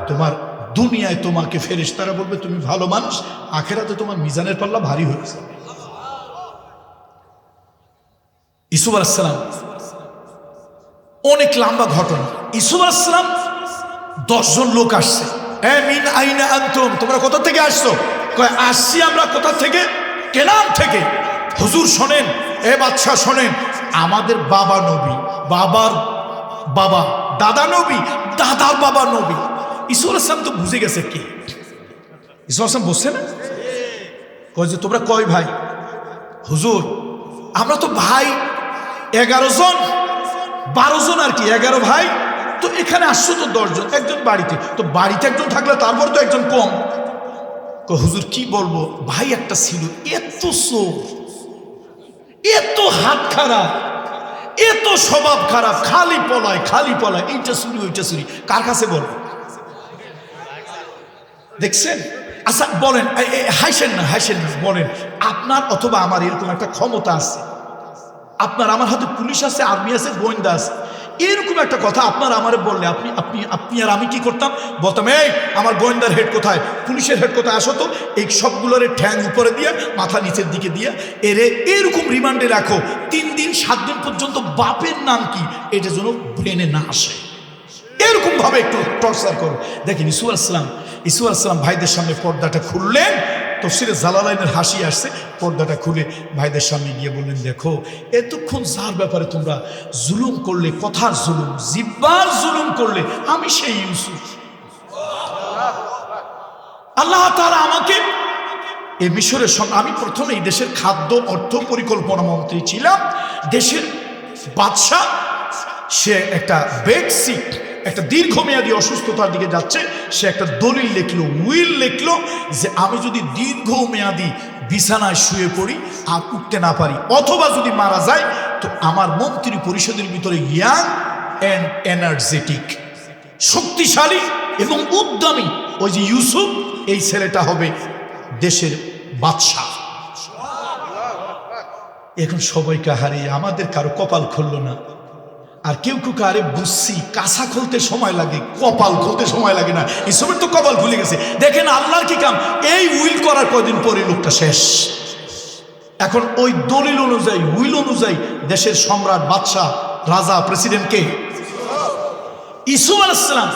তোমার দুনিয়ায় তোমাকে ফেরেশতারা বলবে তুমি ভালো মানুষ, আখেরাতে তোমার মিজানের পাল্লা ভারী হয়েছে। ইউসুফ আলাইহিস সালাম, অনেক লম্বা ঘটনা। ইউসুফ আলাইহিস সালাম 10 জন লোক আসছে। মিন আইনা আনতুম, তোমরা কোথা থেকে আসছো? কয় আসছি আমরা কোথা থেকে? কেনান থেকে। হুজুর শোনেন, বাদশা শোনেন, আমাদের বাবা নবী, বাবার বাবা দাদা নবী, দাদার বাবা নবী। ইউসুফ আলাইহিস সালাম তো বুঝে গেছে কি। ইউসুফ আলাইহিস সালাম বলছে না, কয় যে তোমরা কয় ভাই? হুজুর আমরা তো ভাই 11 জন, 12 জন আর কি, 11 ভাই। তো এখানে আসছো তো 10 জন, একজন বাড়িতে, তো বাড়িতে একজন থাকলে তারপর তো একজন কম। হুজুর কি বলবো, ভাই একটা ছিল, এত চোর, এত হাত খারাপ, এত স্বভাব খারাপ, খালি পলায়, এইটা চুরি ওইটা চুরি। কার কাছে বলবো? দেখছেন? আচ্ছা বলেন, হাসেন না, বলেন আপনার অথবা আমার এরকম একটা ক্ষমতা আছে, আপনার আমার হাতে পুলিশ আছে, আর্মি আছে, গোয়েন্দা আছে, এরকম একটা কথা আপনার আমারে বললে আপনি আর আমি কি করতাম? বলতাম, এই আমার গোয়েন্দার হেড কোথায়, পুলিশের হেড কোথায়, আসো তো। এই সবগুলোর ঠ্যাং উপরে দিয়ে, মাথা নিচের দিকে দিয়ে এরে এরকম রিমান্ডে রাখো 3 দিন 7 দিন পর্যন্ত, বাপের নাম কি এটা যেন ব্রেনে না আসে, এরকম ভাবে একটু টর্চার করো। দেখেন ইউসুফ আলাইহিস সালাম ভাইদের সামনে পর্দাটা খুললেন। তাফসীরে জালালাইনের হাসি আসছে, পর্দাটা খুলে ভাইদের সামনে গিয়ে বললেন, দেখো এতক্ষণ যার ব্যাপারে তোমরা জুলুম করলে, কথার জুলুম, জিব্বার জুলুম করলে, আমি সেই ইউসুফ। আল্লাহ তাআলা আমাকে এই মিশরের সঙ্গে, আমি প্রথমে এই দেশের খাদ্য অর্থ পরিকল্পনা মন্ত্রী ছিলাম, দেশের বাদশা, সে একটা বেড সিট একটা দীর্ঘমেয়াদী অসুস্থতার দিকে যাচ্ছে, সে একটা দলিল লিখলো, উইল লিখলো যে আমি যদি দীর্ঘমেয়াদী বিছানায় শুয়ে পড়ি আর উঠতে না পারি অথবা যদি মারা যায়, তো আমার মন্ত্রী পরিষদের ভিতরে ইয়াং অ্যান্ড এনার্জেটিক, শক্তিশালী এবং উদ্যমী ওই যে ইউসুফ, এই ছেলেটা হবে দেশের বাদশাহ। এখন সবাইকে হারিয়ে আমাদের কারো কপাল খুললো না। আর কেউ কেউ কারে বুঝছি কাঁসা খুলতে সময় লাগে, কপাল খুলতে সময় লাগে না, এসবের তো কপাল খুলে গেছে। দেখেন আল্লাহর কি কাম, এই উইল করার কয়দিন পরে লোকটা শেষ। এখন ওই দলিল অনুযায়ী, উইল অনুযায়ী দেশের সম্রাট, বাদশাহ, রাজা, প্রেসিডেন্টকে ইউসুফ আলাইহিস সালাম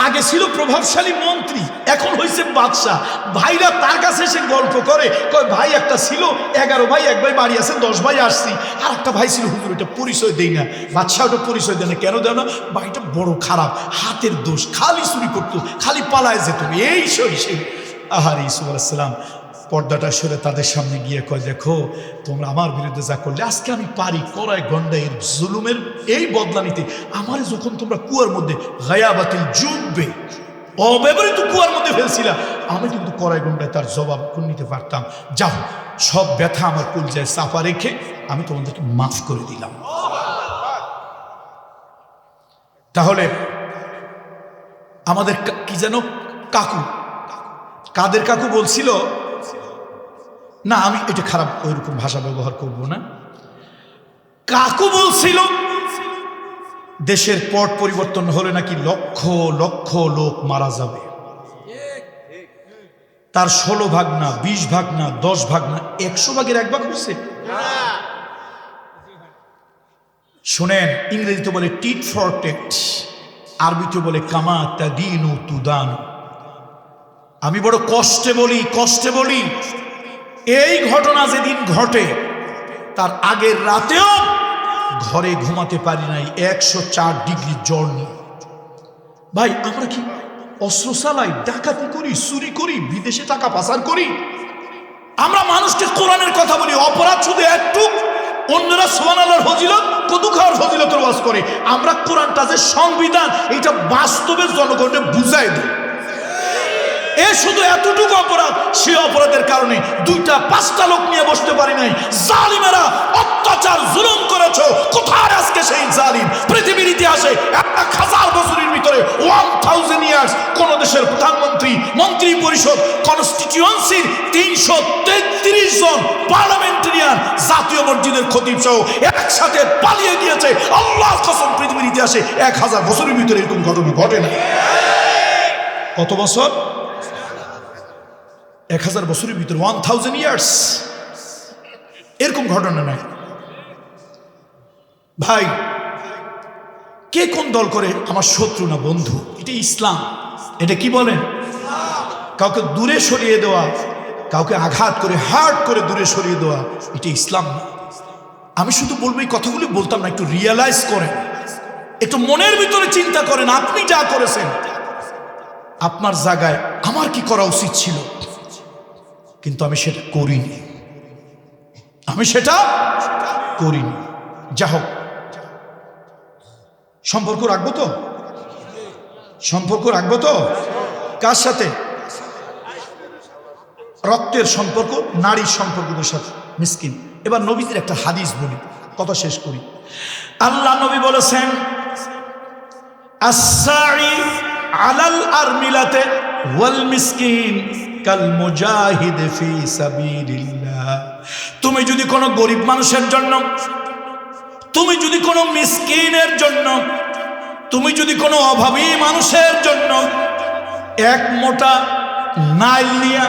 আগে ছিল প্রভাবশালী মন্ত্রী, এখন হয়েছে বাদশাহ। ভাইরা তার কাছে এসে গল্প করে, কয় ভাই একটা ছিল 11 ভাই, এক ভাই বাড়ি আছে, 10 ভাই আসছি, আর একটা ভাই ছিল হুজুর এটা পরিচয় দেই না। বাদশাহ ওটা পরিচয় দেয় না, কেন দেয় না? ভাইটা বড় খারাপ, হাতের দোষ, খালি চুরি করতো, খালি পালায় যেত, এই সেই। আহার ইউসুফ আলাইহিস সালাম পর্দাটা সরে তাদের সামনে গিয়ে কয়, দেখো তোমরা আমার বিরুদ্ধে যা করলে, আজকে আমি পারি কড়াই গন্ডায় জুলুমের এই বদলা নিতে। আমার যখন তোমরা কুয়ার মধ্যে গায়াবাতিল জুববে, অব্যবহৃত কুয়ার মধ্যে ফেলছিলাম, আমি কিন্তু কড়াই গন্ডায় তার জবাব নিতে পারতাম। যাও, সব ব্যথা আমার কলজায় চাপা রেখে আমি তোমাদেরকে মাফ করে দিলাম। তাহলে আমাদের কি যেন কাকু, কাদের কাকু বলছিল না, আমি এটা খারাপ ওইরকম ভাষা ব্যবহার করব না, কাকু বলছিল দেশের পট পরিবর্তন হলে নাকি লক্ষ লক্ষ লোক মারা যাবে। তার 16 ভাগ না, 20 ভাগ না, 10 ভাগ না, 100 ভাগের 1 ভাগ হচ্ছে। শোনেন, ইংরেজিতে বলে টিট ফর টেট, আরবিতে বলে কামা তাদিনু তুদান। আমি বড় কষ্টে বলি এই ঘটনা যেদিন ঘটে তার আগের রাতেও ঘরে ঘুমাতে পারি নাই, 104 ডিগ্রি জ্বর নিয়ে। ভাই আমরা কি অস্ত্র চালাই, ডাকাতি করি, চুরি করি, বিদেশে টাকা পাচার করি? আমরা মানুষকে কোরআনের কথা বলি, অপরাধ শুধু একটু, অন্যরা সুবহানাল্লাহর ফজিলত, কদু খাওয়ার ফজিলতের ওয়াজ করে। আমরা কোরআনটা যে সংবিধান, এটা বাস্তবে জনগণকে বুঝাই দিই। এ শুধু এতটুকু অপরাধ, সে অপরাধের কারণে 2টা-5টা লোক নিয়ে বসতে পারি নাই। জালিমেরা অত্যাচার জুলুম করেছো, কোথায় আজকে সেই জালিম? পৃথিবীর ইতিহাসে 1000 বছরের ভিতরে 1000 ইয়ার্স কোন দেশের প্রধানমন্ত্রী, মন্ত্রী পরিষদ, কনস্টিটিউয়েন্সির 333 জন পার্লামেন্টারিয়ান, জাতীয় মসজিদের খতিব সহ একসাথে পালিয়ে গিয়েছে। আল্লাহর কসম, পৃথিবীর ইতিহাসে 1000 বছরের ভিতরে এরকম ঘটনা ঘটে না। কত বছর? 1000 বছরের ভিতরে 1000 ইয়ার্স এরকম ঘটনা নাই। ভাই কে কোন দল করে আমার শত্রু না বন্ধু, এটা ইসলাম। এটা কি বলেন? কাউকে দূরে সরিয়ে দেওয়া, কাউকে আঘাত করে হার্ট করে দূরে সরিয়ে দেওয়া, এটা ইসলাম না। আমি শুধু বলবো, এই কথাগুলি বলতাম না, একটু রিয়ালাইজ করেন, একটু মনের ভিতরে চিন্তা করেন, আপনি যা করেছেন আপনার জায়গায় আমার কি করা উচিত ছিল, কিন্তু আমি সেটা করিনি, যা হোক, সম্পর্ক রাখবো তো কার সাথে? রক্তের সম্পর্ক, নারীর সম্পর্কদের সাথে, মিসকিন। এবার নবীজির একটা হাদিস বলি, কথা শেষ করি। আল্লাহ নবী বলেছেন, আস-সাঈ আলাল আরমিলাতে ওয়াল মিসকিন কাল মুজাহিদ ফি সাবিলিল্লাহ। তুমি যদি কোনো গরিব মানুষের জন্য, তুমি যদি কোনো মিসকিনের জন্য, তুমি যদি কোনো অভাবী মানুষের জন্য এক মোটা নাইল নিয়া,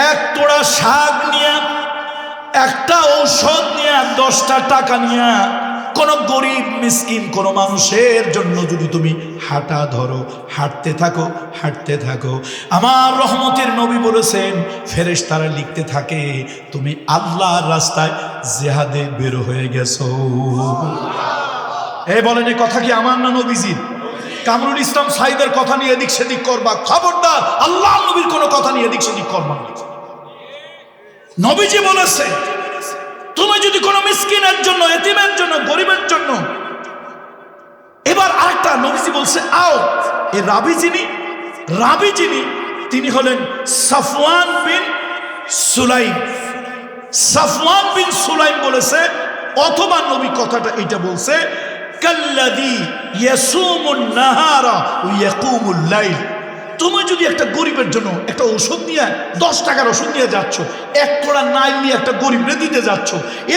এক তোড়া শাক নিয়া, একটা ঔষধ নিয়া, 10টা টাকা নিয়া, কোন গরিব মিসকিন কোন মানুষের জন্য যদি তুমি হাঁটা ধরো, হাঁটতে থাকো, আমার রহমতের নবী বলেছেন ফেরেশতারা লিখতে থাকে তুমি আল্লাহর রাস্তায় জিহাদে বের হয়ে গেছো। এই বলেন, এই কথা কি আমার না নবীজির? কামরুল ইসলাম সাইদের কথা নিয়ে এদিক সেদিক করবা, খবরদার। আল্লাহ নবীর কোনো কথা নিয়ে এদিক সেদিক করবা না। নবীজি বলেছে তুমি যদি কোনো মিসকিনের জন্য, এতিমের জন্য, গরিবের জন্য এবার আরেকটা নবীজি বলছে আও, এই রাবি যিনি তিনি হলেন সাফওয়ান বিন সুলাইম। সাফওয়ান বিন সুলাইম বলেছে, অথবা নবী কথাটা এটা বলছে, কাল্লাযী ইয়াসুমুন নাহারা ওয়া ইয়াকুমুল লাইল। তুমি যদি একটা গরিবের জন্য একটা ওষুধ নিয়ে 10 টাকার ওষুধ নিয়ে যাচ্ছ, এক কোড়া নাইল নিয়ে একটা গরিবরে দিতে যাচ্ছ,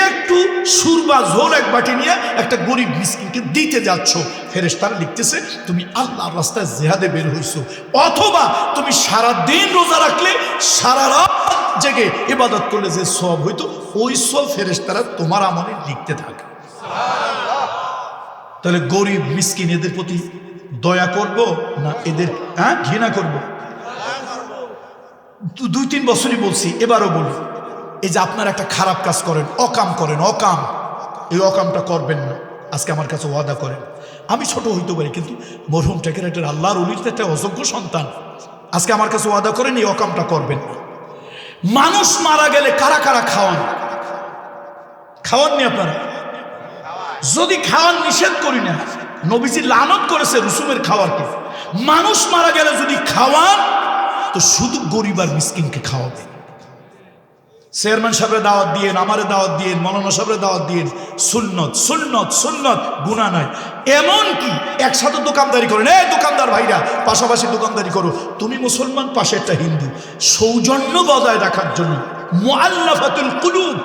একটু সুরবা ঝোল এক বাটি নিয়ে একটা গরিব মিসকিনকে দিতে যাচ্ছ, ফেরেশতারা লিখতেছে তুমি আল্লাহর রাস্তায় জিহাদে বের হইছো। অথবা তুমি সারা দিন রোজা রাখলে, সারা রাত জেগে ইবাদত করলে যে সওয়াব হইতো, ওই সওয়াব ফেরেশতারা তোমার আমলে লিখতে থাকে। তাহলে গরিব মিসকিন এদের প্রতি দয়া করব না এদের ঘৃণা করব? 2-3 বছরই বলছি, এবারও বলি, এই যে আপনারা একটা খারাপ কাজ করেন, অকাম করেন, অকাম, এই অকামটা করবেন না। আজকে আমার কাছে ওয়াদা করেন, আমি ছোট হইতে পারি কিন্তু মরহুম টেকেরাটের আল্লাহর ওলির একটা অযোগ্য সন্তান। আজকে আমার কাছে ওয়াদা করেন এই অকামটা করবেন না। মানুষ মারা গেলে কারা কারা খাওয়াননি আপনারা? যদি খাওয়ান নিষেধ করি না, নবীজি লানত করেছে রসুমের খাওয়ারকে। মানুষ মারা গেলে যদি খাওয়ান তো শুধু গরিব আর মিসকিনকে খাওয়াবে। চেয়ারম্যান সাহেবের দাওয়াত দিয়েন, আমারে দাওয়াত দিয়েন, মৌলানা সাহেবের দাওয়াত দিয়েন, সুন্নত সুন্নত সুন্নত, গুনাহ নাই। এমনকি একসাথে দোকানদারি করেন, এই দোকানদার ভাইরা পাশাপাশি দোকানদারি করো, তুমি মুসলমান পাশে একটা হিন্দু, সৌজন্য বজায় রাখার জন্য, মুআল্লাফাতুল কুলুব,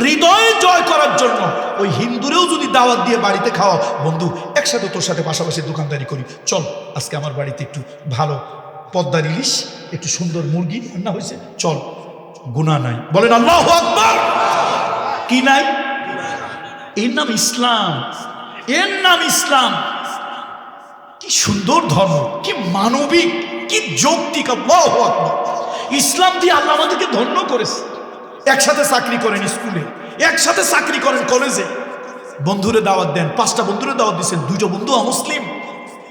হৃদয় জয় করার জন্য ওই হিন্দুরেও যদি দাওয়াত দিয়ে বাড়িতে খাওয়া, বন্ধু একসাথে তোর সাথে পাশাপাশি দোকানদারি করি, চল আজকে আমার বাড়িতে একটু ভালো পদ্মার ইলিশ, একটু সুন্দর মুরগি রান্না হয়েছে, চল, গুনাহ নাই। বলেন আল্লাহু আকবার। কি নাই? এর নাম ইসলাম, এর নাম ইসলাম। কি সুন্দর ধর্ম, কি মানবিক, কি যৌক্তিক। আল্লাহু আকবার। ইসলাম দিয়ে আল্লাহ আমাদেরকে ধন্য করেছে। একসাথে চাকরি করেন স্কুলে, একসাথে চাকরি করেন কলেজে, বন্ধুরে দাওয়াত দেন, 5টা বন্ধুরে দাওয়াত দিচ্ছেন, 2টা বন্ধু অমুসলিম,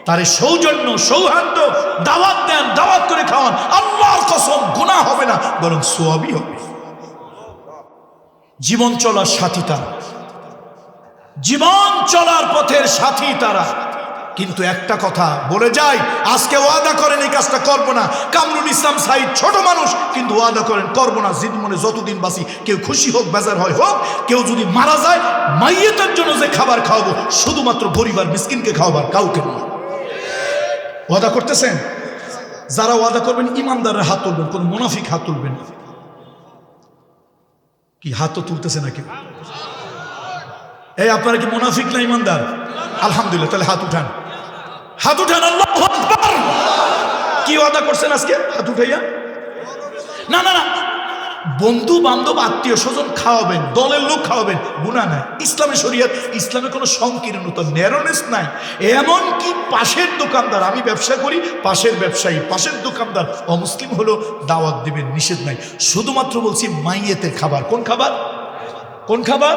তারে সৌজন্য সৌহার্দ্য দাওয়াত দেন, দাওয়াত করে খাওয়ান, আল্লাহর কসম গুনাহ হবে না, বরং সওয়াবই হবে। জীবন চলার সাথী তারা, জীবন চলার পথের সাথী তারা। কিন্তু একটা কথা বলে যাই, আজকে ওয়াদা করেন এই কাজটা করবো না। কামরুল ইসলাম সাইদ ছোট মানুষ, কিন্তু ওয়াদা করেন করবো না। জিদ মনে যতদিন বাঁচি, কেউ খুশি হোক বেজার হয় হোক, কেউ যদি মারা যায়, মাইয়েতের জন্য যে খাবার খাওয়াবো শুধুমাত্র গরিব আর মিসকিনকে খাওয়াবার, কাউকে নয়। ওয়াদা করতেছেন? যারা ওয়াদা করবেন ইমানদারের হাত তুলবেন, কোন মুনাফিক হাত তুলবেন না। কি হাত তো তুলতেছে নাকি? এই আপনারা কি মুনাফিক না ইমানদার? আলহামদুলিল্লাহ, তাহলে হাত উঠান, হাত উঠান। আল্লাহু আকবার। কি ওয়াদা করছেন আজকে? হাত উঠাইয়া। না না না, বন্ধু বান্ধব আত্মীয় স্বজন খাওয়াবেন, দলের লোক খাওয়াবেন, গুনাহ নাই। ইসলামের শরীয়ত, ইসলামে কোনো সংকীর্ণতা, ন্যারোনেস নাই। এমনকি পাশের দোকানদার, আমি ব্যবসা করি, পাশের ব্যবসায়ী, পাশের দোকানদার অমুসলিম হলো, দাওয়াত দিবেন, নিষেধ নাই। শুধুমাত্র বলছি মাইয়েতের খাবার। কোন খাবার? কোন খাবার?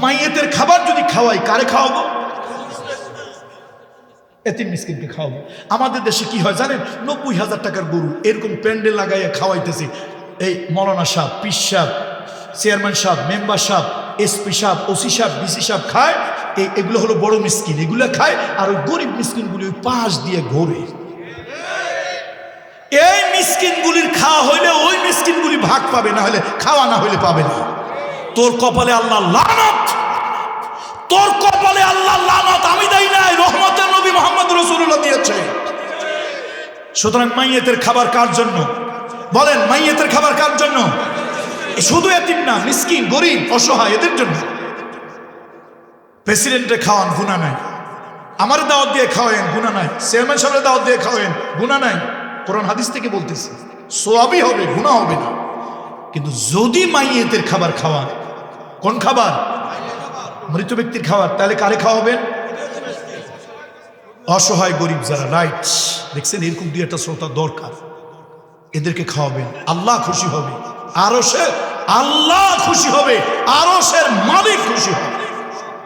মাইয়েতের খাবার যদি খাওয়াই, কারে খাওয়াবো? এতিম মিসকিনকে খাওয়াবো। আমাদের দেশে কি হয় জানেন? 90,000 টাকার গরু এরকম প্যান্ডেল লাগাইয়া খাওয়াইতেছি। এই মৌলানা সাহেব, পীর সাহেব, চেয়ারম্যান সাহেব, মেম্বার সাহেব, এসপি সাহেব, ওসি সাহেব, ডিসি সাহেব খায়। এগুলো হলো বড় মিসকিন, এগুলো খায়। আর ওই গরিব মিসকিনগুলি ওই পাশ দিয়ে ঘোরে। এই মিসকিনগুলির খাওয়া হইলে ওই মিসকিনগুলি ভাগ পাবে, না হলে খাওয়া না হইলে পাবে না। তোর কপালে আল্লাহ লানত, তোর কপালে আল্লাহ লানত। আমি দেই নাই, রহমতের নবী মুহাম্মদ রাসূলুল্লাহ দিয়েছে। সুতরাং মাইয়েতের খাবার কার জন্য? বলেন, মাইয়েতের খাবার কার জন্য? শুধু এতিম না, মিসকিন, গরিব, অসহায়, এদের জন্য। প্রেসিডেন্টের খাওয়ান, গুনাহ নাই। আমার দাওয়াত দিয়ে খাওয়ায়েন, গুনাহ নাই। চেয়ারম্যান সাহেবের দাওয়াত দিয়ে খাওয়ায়েন, গুনাহ নাই। কোরআন হাদিস থেকে বলতেছি, সওয়াবই হবে, গুনাহ হবে না। কিন্তু যদি মাইয়েতের খাবার খাওয়ান, কোন খাবার? মৃত ব্যক্তির খাবার, তাহলে কারে খাওয়াবেন? অসহায় গরিব যারা, রাইট। দেখছেন, এরকম দুই একটা শ্রোতা দরকার, এদেরকে খাওয়াবেন, আল্লাহ খুশি হবে। আল্লাহ খুশি হবে, আরশের মালিক খুশি হবে।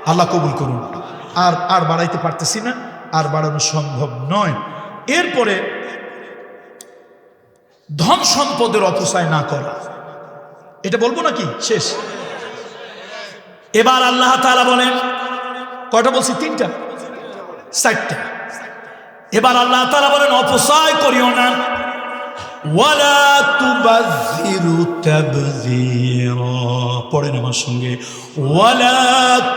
আল্লাহ কবুল করুন। আর বাড়াইতে পারতেছি না, আর বাড়ানো সম্ভব নয়। এরপরে ধন সম্পদের অপচয় না করা, এটা বলবো নাকি? শেষ। এবার আল্লাহ তাআলা বলেন, কয়টা বলছি? 3টা। চারটা। এবার আল্লাহ তাআলা বলেন অপচয় করিও না, ওয়ালা তুবাযযিরু তাবযীরা। পড়েন আমার সঙ্গে, ওয়ালা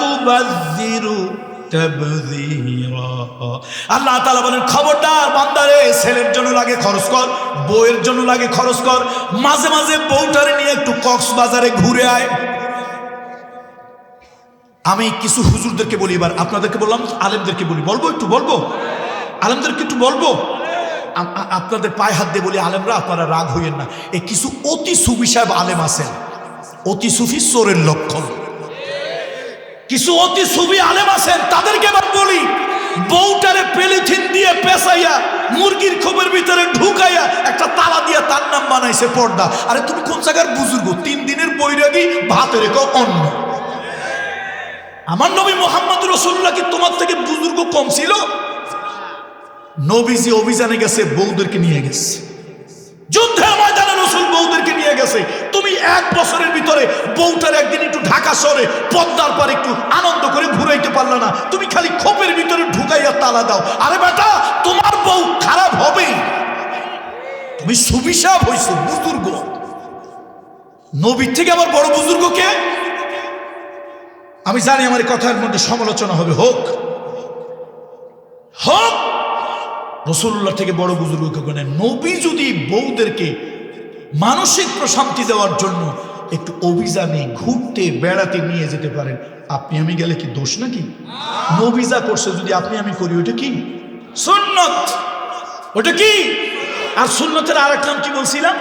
তুবাযযিরু তাবযীরা। আল্লাহ তাআলা বলেন খবরদার বান্দারে, ছেলের জন্য লাগে খরচ কর, বউয়ের জন্য লাগে খরচ কর, মাঝে মাঝে বউটারে নিয়ে একটু কক্সবাজারে ঘুরে আয়। আমি কিছু হুজুরদেরকে বলি, এবার আপনাদেরকে বললাম, আলেমদেরকে বলি, বলবো আলেমদেরকে একটু বলবো, আপনাদের পায়ে হাত দিয়ে বলি, আলেমরা আপনারা রাগ হইয়েন না। এই কিছু অতি সুফি সাহেব আলেম আছেন, অতি সুফি চোরের লক্ষণ। কিছু অতি সুফি আলেম আছেন, তাদেরকে এবার বলি, বউটারে পলিথিন দিয়ে পেঁচাইয়া মুরগির খোপের ভিতরে ঢুকাইয়া একটা তালা দিয়ে তার নাম বানাইছে পর্দা। আরে তুমি কোন জায়গার বুজুর্গ? 3 দিনের বৈরাগী, ভাতে রেখো অন্ন। আমার নবী মুহাম্মদ রাসূলুল্লাহ কি তোমার থেকে বুজুর্গ কম ছিল? নবীজি অভিযানে গেছে, বউদেরকে নিয়ে গেছে, যুদ্ধের ময়দানে রাসূল বউদেরকে নিয়ে গেছে। তুমি 1 বছরের ভিতরে বউটার একদিন একটু ঢাকা শহরে পদ্মার পারে একটু আনন্দ করে ঘুরাইতে পারলা না, তুমি খালি খোপের ভিতরে ঢুকাইয়া তালা দাও। আরে বেটা, তোমার বউ খারাপ হবে, তুমি সুবিশাপ হইছো, বুজুর্গ। নবীর থেকে আবার বড় বুজুর্গ কে? আমি জানি আমার কথার মধ্যে সমালোচনা হবে, হোক। রাসূলুল্লাহ থেকে বড় বুজুর্গ কেউ নেই। নবী যদি বউদেরকে মানসিক প্রশান্তি দেওয়ার জন্য একটু অভিযানে ঘুরতে বেড়াতে নিয়ে যেতে পারেন, আপনি আমি গেলে কি দোষ নাকি? নবী যা করছে যদি আপনি আমি করি, ওটা কি সুন্নত? ওটা কি? আর সুন্নতের আরেক নাম কি বলছিলাম?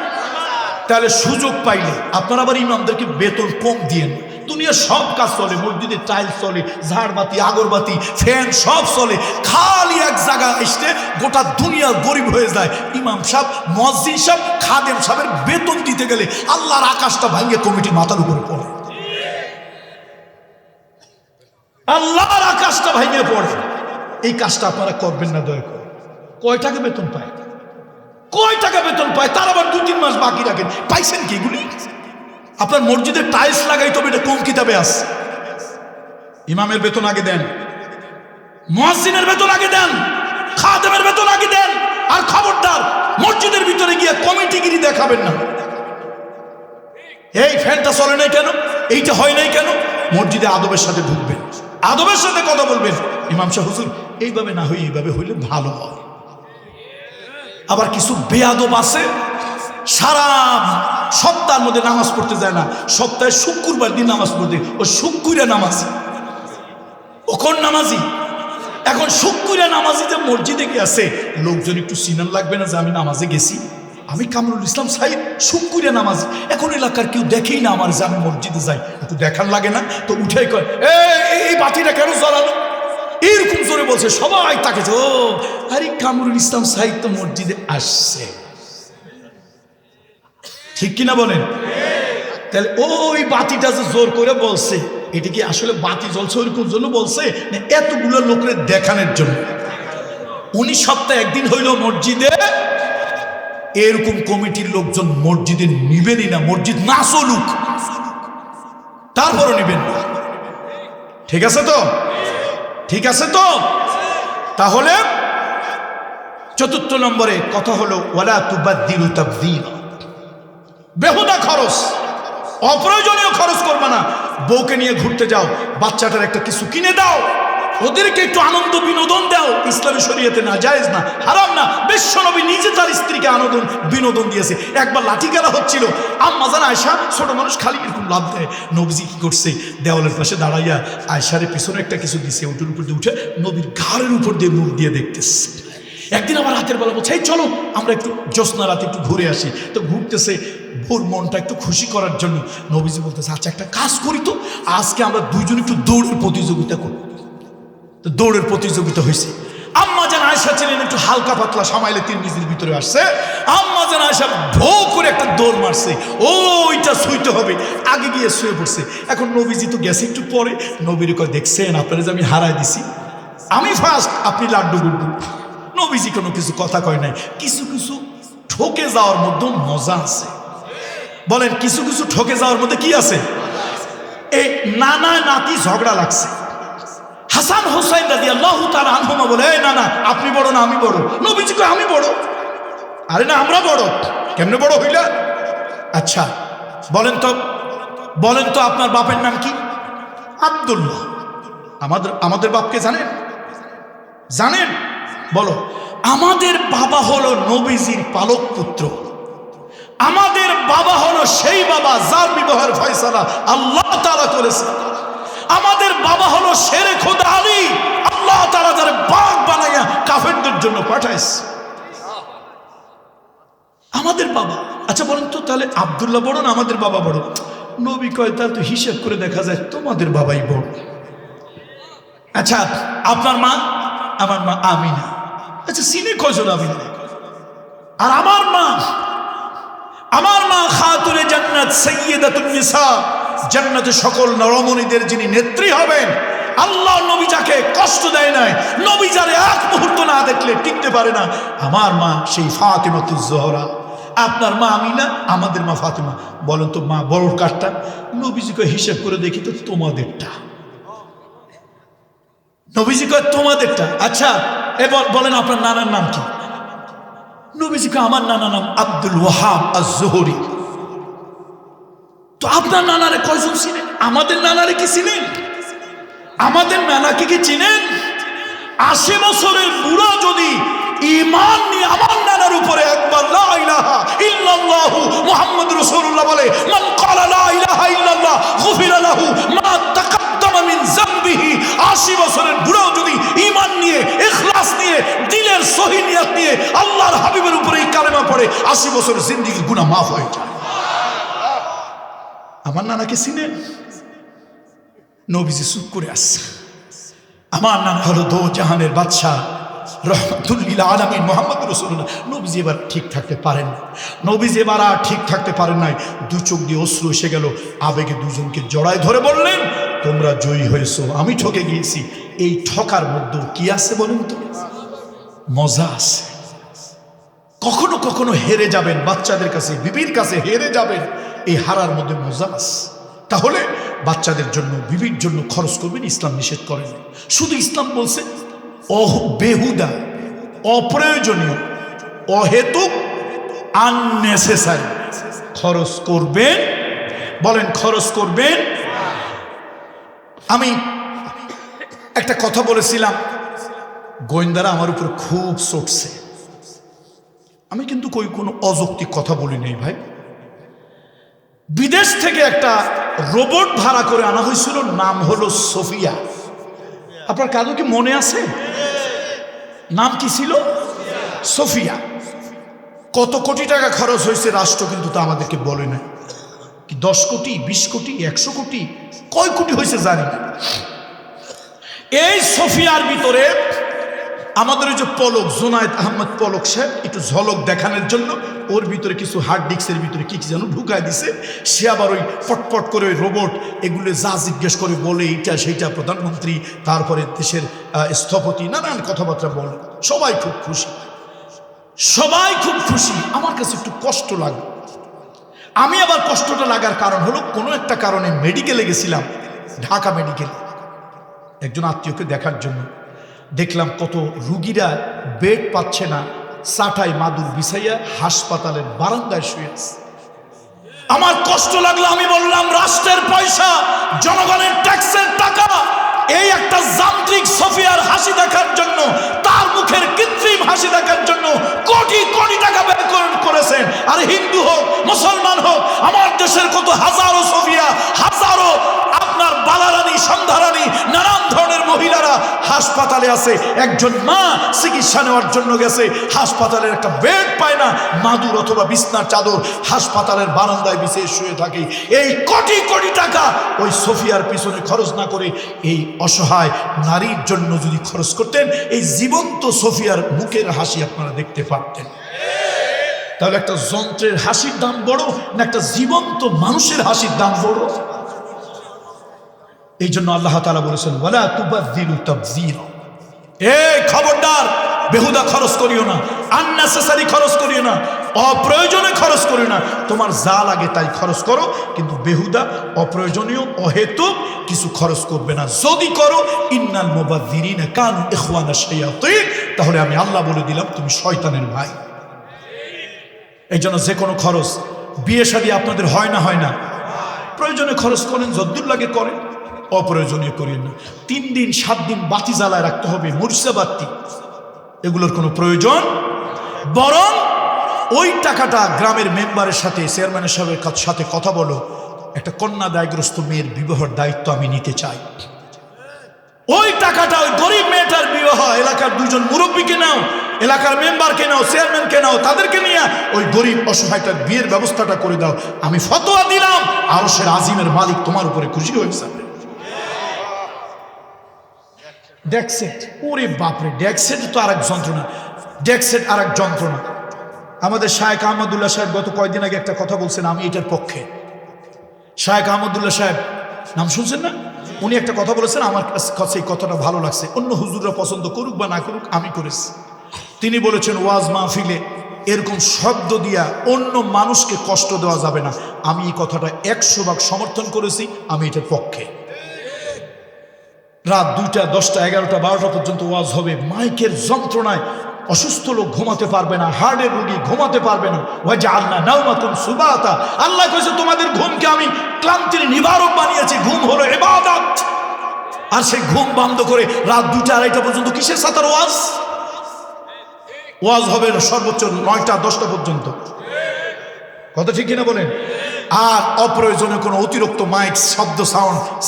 তাহলে সুযোগ পাইলে আপনারা আবার ইমামদেরকে বেতন কম দিয়েন। দুনিয়ার সব কাজ চলে, মসজিদে টাইলস চলে, ঝাড়বাতি, আগরবাতি, ফ্যান সব চলে, খালি এক জায়গা এসে গোটা দুনিয়া গরিব হয়ে যায়। ইমাম সাহেব, মুয়াজ্জিন সাহেব, খাদেম সাহেবের বেতন দিতে গেলে আল্লাহর আকাশটা ভাঙে কমিটির মাথার উপরে পড়ে, আল্লাহর আকাশটা ভাঙে পড়ে। এই কাজটা আপনারা করবেন না দয়া করে। কয় টাকা বেতন পায়? তার আবার 2-3 মাস বাকি রাখেন। পাইছেন কি এগুলি? আপনার মসজিদে টাইলস লাগাই তবে এটা কোন কিতাবে আছে? ইমামের বেতন আগে দেন, মুয়াজ্জিনের বেতন আগে দেন, খাদেমের বেতন আগে দেন। আর খবরদার মসজিদের ভিতরে গিয়ে কমিটিগিরি দেখাবেন না। এই ফ্যানটা চলে নাই কেন, এইটা হয় নাই কেন? মসজিদে আদবের সাথে ঢুকবেন, আদবের সাথে কথা বলবেন। ইমাম সাহেব, হুজুর এইভাবে না হয়ে এইভাবে হইলে ভালো হয়। আবার কিছু বেয়াদব আছে, সারা সপ্তাহের মধ্যে নামাজ পড়তে যায় না, সপ্তাহে শুক্রবার দিন নামাজ পড়তে। ও শুক্কুরে নামাজ, ও কোন নামাজি? এখন শুক্কুরে নামাজি যে মসজিদে গেছে, লোকজন একটু চিনার লাগবে না যে আমি নামাজে গেছি, আমি কামরুল ইসলাম সাহিব শুক্কুরে নামাজ। এখন এলাকার কেউ দেখেই না আমার যে আমি মসজিদে যাই, একটু দেখার লাগে না? তো উঠে কয়, এই বাতিটা কেন জ্বালানো? এরকম জোরে বলছে, সবাই তাকে, ও আরে কামরুল ইসলাম সাহিব তো মসজিদে আসছে। ঠিক কিনা বলেন? তাহলে ওই বাতিটা যে জোর করে বলছে, এটা কি আসলে বাতি জ্বলছে ওইরকম জন্য বলছে না এতগুলো লোকের দেখানোর জন্য? উনি সপ্তাহে একদিন হইল মসজিদে, এরকম কমিটির লোকজন মসজিদে নিবেনই না, মসজিদ না চলুক তারপরও নিবেন না। ঠিক আছে তো? ঠিক আছে তো? তাহলে 4 নম্বরে কথা হলো ওয়ালা তুবাদদিলু তাবদীলা। বেহুদা খরচ, অপ্রয়োজনীয় খরচ করবে না। বউকে নিয়ে ঘুরতে যাও, বাচ্চাটার একটা কিছু কিনে দাও, ওদেরকে একটু আনন্দ বিনোদন দাও। ইসলামী শরীয়তে না, জায়েজ না, হারাম না। বিশ্বনবী নিজে তার স্ত্রীকে বিনোদন দিয়েছে। একবার লাঠি খেলা হচ্ছিল, আম্মা জান আয়েশা, ছোট মানুষ খালি এরকম লাভ দেয়। নবীজি কি করছে, দেওয়ালের পাশে দাঁড়াইয়া আয়েশারে পিছনে একটা কিছু দিছে, ওটার উপর দিয়ে উঠে নবীর ঘাড়ের উপর দিয়ে মুখ দিয়ে দেখতেছে। একদিন আবার রাতের বেলা বলছে, এই চলো আমরা একটু জ্যোৎস্না রাতে একটু ঘুরে আসি। তো ঘুরতেছে, ভোর মনটা একটু খুশি করার জন্য নবীজি বলতেছে, আচ্ছা একটা কাজ করি তো, আজকে আমরা দুইজন একটু দৌড়ের প্রতিযোগিতা করব। তো দৌড়ের প্রতিযোগিতা হয়েছে। আম্মা জান আয়েশা ছিলেন একটু হালকা পাতলা, সামাইলে 3 মিনিটের ভিতরে আসছে। আম্মা জান আয়েশা ভো করে একটা দৌড় মারছে, ওইটা ছুঁইতে হবে, আগে গিয়ে শুয়ে পড়ছে। এখন নবীজি তো গেছে একটু পরে, নবীর কয়, দেখছেন আপনারা যে আমি হারাই দিছি, আমি ফার্স্ট, আপনি লাড্ডু গুড্ডু। নবীজি কোনো কিছু কথা কয় নাই। কিছু কিছু ঠকে যাওয়ার মধ্যে মজা আছে। বলেন, কিছু কিছু ঠকে যাওয়ার মধ্যে কি আছে? এই নানা নাতি ঝগড়া লাগছে, হাসান হোসেন রাদিয়াল্লাহু তাআলা আনহুমা বলে, এই না না আপনি বড় না আমি বড়। নবীজি কয় আমি বড়। আরে না আমরা বড়। কেমনে বড় হইলা? আচ্ছা বলেন তো আপনার বাপের নাম কি? আব্দুল্লাহ। আমাদের বাপকে জানেন? বলো। আমাদের বাবা হলো নবীজির পালক পুত্র। আমাদের বাবা হলো সেই বাবা যার বিবাহের ফয়সালা আল্লাহ তাআলা করেছে। আমাদের বাবা হলো শেরে খোদা আলী, আল্লাহ তাআলা যারে বাঘ বানাইয়া কাফেরদের জন্য পাঠাইছে। আমাদের বাবা। আচ্ছা বলেন তো তাহলে আব্দুল্লাহ বড় না আমাদের বাবা বড়? নবী কয় তাহলে তো হিসাব করে দেখা যায় তোমাদের বাবাই বড়। আচ্ছা আপনার মা? আমার মা আমিনা। আচ্ছা সিনে কয়জন আমিনা? আর আমার মা খাতুনে জান্নাত সাইয়্যিদাতুন নিসা, জান্নাতে সকল নরমণীদের যিনি নেত্রী হবেন। আল্লাহ নবী যাকে কষ্ট দেয় নাই, নবী যারে এক মুহূর্ত না দেখলে টিকতে পারে না, আমার মা সেই ফাতিমাতুজ জোহরা। আপনার মা আমিনা, আমাদের মা ফাতিমা। বলেন তো মা বড় কারটা? নবীজিকে হিসাব করে দেখি তো তোমাদেরটা। নবীজি কয় তোমাদেরটা। আচ্ছা এবার বলেন আপনার নানার নাম কি? নবীজি কয় আমার নানার নাম আব্দুল ওয়াহাব আজ-জোহরি। তো আপনার নানারে কয়জন চিনেন? আমাদের নানারে কি চিনেন? আমাদের নানাকে কি চিনেন? ৮০ বছরের বুড়া যদি ঈমান নিয়ে আমার নানার উপরে একবার লা ইলাহা ইল্লাল্লাহু মুহাম্মাদুর রাসূলুল্লাহ বলে, মান ক্বালা লা ইলাহা ইল্লাল্লাহ গুফিরা লাহু মা তাকাদ্দামা মিন যামবিহি। ৮০ বছরের বুড়াও যদি ঈমান নিয়ে, ইখলাস নিয়ে, দিলের সহি নিয়ত নিয়ে আল্লাহর হাবিবের উপরে এই কালেমা পড়ে, ৮০ বছরের জিন্দেগির গুনাহ মাফ হয়ে যায়। আমার নানাকে চিনেন? নবীজি চুপ করে আসছে। আমার নানা হলো দো জাহানের বাদশাহ রহমাতুল লিল আলামিন মুহাম্মদুর রাসূলুল্লাহ। নবীজি এবার ঠিক থাকতে পারেন না। নবীজি এবার আর ঠিক থাকতে পারেন নাই। দুই চোখ দিয়ে অশ্রু এসে গেল। আবেগে দুজনকে জড়ায় ধরে বললেন, তোমরা জয়ী হয়েছো, আমি ঠকে গিয়েছি। এই ঠকার মধ্যে কি আছে বলেন তো? মজা আছে। কখনো কখনো হেরে যাবেন, বাচ্চাদের কাছে, বিবির কাছে হেরে যাবেন, এই হারার মধ্যে মজা আছে। তাহলে বাচ্চাদের জন্য, বিবির জন্য খরচ করবেন, ইসলাম নিষেধ করেন। শুধু ইসলাম বলছে বেহুদা, অপ্রয়োজনীয়, অহেতুক, আননেসেসারি খরচ করবেন। বলেন খরচ করবেন। আমি একটা কথা বলেছিলাম, গোয়েন্দারা আমার উপর খুব চটছে। আমি কিন্তু কোনো অযৌক্তিক কথা বলি নাই ভাই। বিদেশ থেকে একটা রোবট ভাড়া করে আনা হয়েছিল, নাম হলো সোফিয়া। আপনার কারো কি মনে আছে? নাম কি ছিল? সোফিয়া। কত কোটি টাকা খরচ হয়েছে রাষ্ট্র কিন্তু তা আমাদেরকে বলে না। কি 10 কোটি, 20 কোটি, 100 কোটি, কয় কোটি হয়েছে জানি না। এই সোফিয়ার ভিতরে আমাদের ওই যে পলক, জোনায়েদ আহমদ পলক সাহেব একটু ঝলক দেখানোর জন্য ওর ভিতরে কিছু হার্ড ডিস্কের ভিতরে কি যেন ঢুকায় দিছে। সে আবার ওই পটপট করে ওই রোবট এগুলো যা জিজ্ঞেস করে বলে, এইটা সেইটা, প্রধানমন্ত্রী, তারপরে দেশের স্থপতি, নানান কথাবার্তা বলে। সবাই খুব খুশি, সবাই খুব খুশি। আমার কাছে একটু কষ্ট লাগে। আমি আবার কষ্টটা লাগার কারণ হলো, কোনো একটা কারণে মেডিকেলে গেছিলাম, ঢাকা মেডিকেলে একজন আত্মীয়কে দেখার জন্য। দেখলাম কত রুগীরা বেড পাচ্ছে না, চাটাই মাদুর বিছাইয়া হাসপাতালের বারান্দায় শুয়ে আছে। আমার কষ্ট লাগলো। আমি বললাম, রাষ্ট্রের পয়সা, জনগণের ট্যাক্সের টাকা, এই একটা যান্ত্রিক সোফিয়ার হাসি দেখার জন্য, তার মুখের কৃত্রিম হাসি দেখার জন্য কোটি কোটি টাকা ব্যয় করেছেন। আর হিন্দু হোক, মুসলমান হোক, আমার দেশের কত হাজারো সোফিয়া, হাজারো আপনার বালারানী, সন্ধ্যারানী, নানান ধরনের মহিলারা হাসপাতালে আছে। একজন মা চিকিৎসা নেওয়ার জন্য গেছে, হাসপাতালের একটা বেড পায় না, মাদুর অথবা বিছনার চাদর হাসপাতালের বারান্দায় বিছিয়ে শুয়ে থাকে। এই কোটি কোটি টাকা ওই সোফিয়ার পিছনে খরচ না করে এই অসহায় নারীর জন্য যদি খরচ করতেন, এই জীবন্ত সোফিয়ার মুখের হাসি আপনারা দেখতে পারতেন। তাহলে একটা যন্ত্রের হাসির দাম বড় না একটা জীবন্ত মানুষের হাসির দাম বড়? এই জন্য আল্লাহ তাআলা বলেছেন, ওয়ালা তুবাযযিরু তাবযীরা। খবরদার, বেহুদা খরচ করিও না, আননেসেসারি খরচ করিও না, অপ্রয়োজনে খরচ করিও না। তোমার যা লাগে তাই খরচ করো, কিন্তু বেহুদা, অপ্রয়োজনীয়, অহেতুক কিছু খরচ করবে না। যদি করো ইন্নাল মুবাযযিরিনা কানু ইখওয়ানা শায়াতিন, তাহলে আমি আল্লাহ বলে দিলাম তুমি শয়তানের ভাই। এই জন্য যে কোনো খরচ, বিয়ে শাদী আপনাদের হয় না, প্রয়োজনে খরচ করেন, যদ্দুর লাগে করেন, অপ্রয়োজনীয় করেন না। 3 দিন 7 দিন বাতি জ্বালায় রাখতে হবে, মরিচা বাতি, এগুলোর কোনো প্রয়োজন। বরং ওই টাকাটা গ্রামের মেম্বারের সাথে, চেয়ারম্যানের সাথে কথা বলো, একটা কন্যা দায়গ্রস্ত মেয়ের বিবাহের দায়িত্ব আমি নিতে চাই। ওই টাকাটা ওই গরিব মেয়েটার বিবাহ, এলাকার 2 জন মুরব্বীকে নাও, এলাকার মেম্বারকে নাও, চেয়ারম্যানকে নাও, তাদেরকে নিয়ে ওই গরিব অসহায়টার বিয়ের ব্যবস্থাটা করে দাও। আমি ফতোয়া দিলাম, আরশের আজিমের মালিক তোমার উপরে খুশি হয়েছে। ডেকসেট, ওরে বাপরে, ডেকসেট তো আরেক যন্ত্রণা, ডেকসেট আরেক যন্ত্রণা। আমাদের শায়েখ আহমদুল্লাহ সাহেব গত কয়েকদিন আগে একটা কথা বলছেন, আমি এটার পক্ষে। শায়েখ আহমদুল্লাহ সাহেব নাম শুনছেন না? উনি একটা কথা বলেছেন, আমার কাছে এই কথাটা ভালো লাগছে। অন্য হুজুররা পছন্দ করুক বা না করুক, আমি করেছি। তিনি বলেছেন ওয়াজ মাহফিলে এরকম শব্দ দিয়া অন্য মানুষকে কষ্ট দেওয়া যাবে না। আমি এই কথাটা 100% সমর্থন করেছি, আমি এটার পক্ষে। রাত 2টা, 10টা, 11টা, 12টা পর্যন্ত ওয়াজ হবে, মাইকের যন্ত্রণায় অসুস্থ লোক ঘুমাতে পারবে না, হার্টের রোগী ঘুমাতে পারবে না। ওয়াজআলনা নাওমাকুম সুবাতা, আল্লাহ কইছে তোমাদের ঘুমকে আমি ক্লান্তির নিবারক বানিয়েছি। ঘুম হলো ইবাদত। আর সেই ঘুম বন্ধ করে রাত 2টা, 2:30 পর্যন্ত কিসের সাতার ওয়াজ? ওয়াজ হবে সর্বোচ্চ 9টা, 10টা পর্যন্ত। কথা ঠিক কিনা বলেন? আর অপ্রয়োজনীয় কোনো অতিরিক্ত মাইক, শব্দ,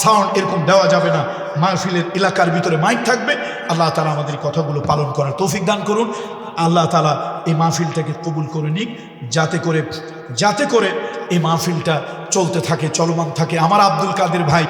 সাউন্ড এরকম দেওয়া যাবে না। মাহফিলের এলাকার ভিতরে মাইক থাকবে। আল্লাহ তাআলা আমাদের কথাগুলো পালন করার তৌফিক দান করুন। আল্লাহ তাআলা এই মাহফিলটাকে কবুল করে নিক, যাতে করে এই মাহফিলটা চলতে থাকে, চলমান থাকে। আমার আব্দুল কাদের ভাই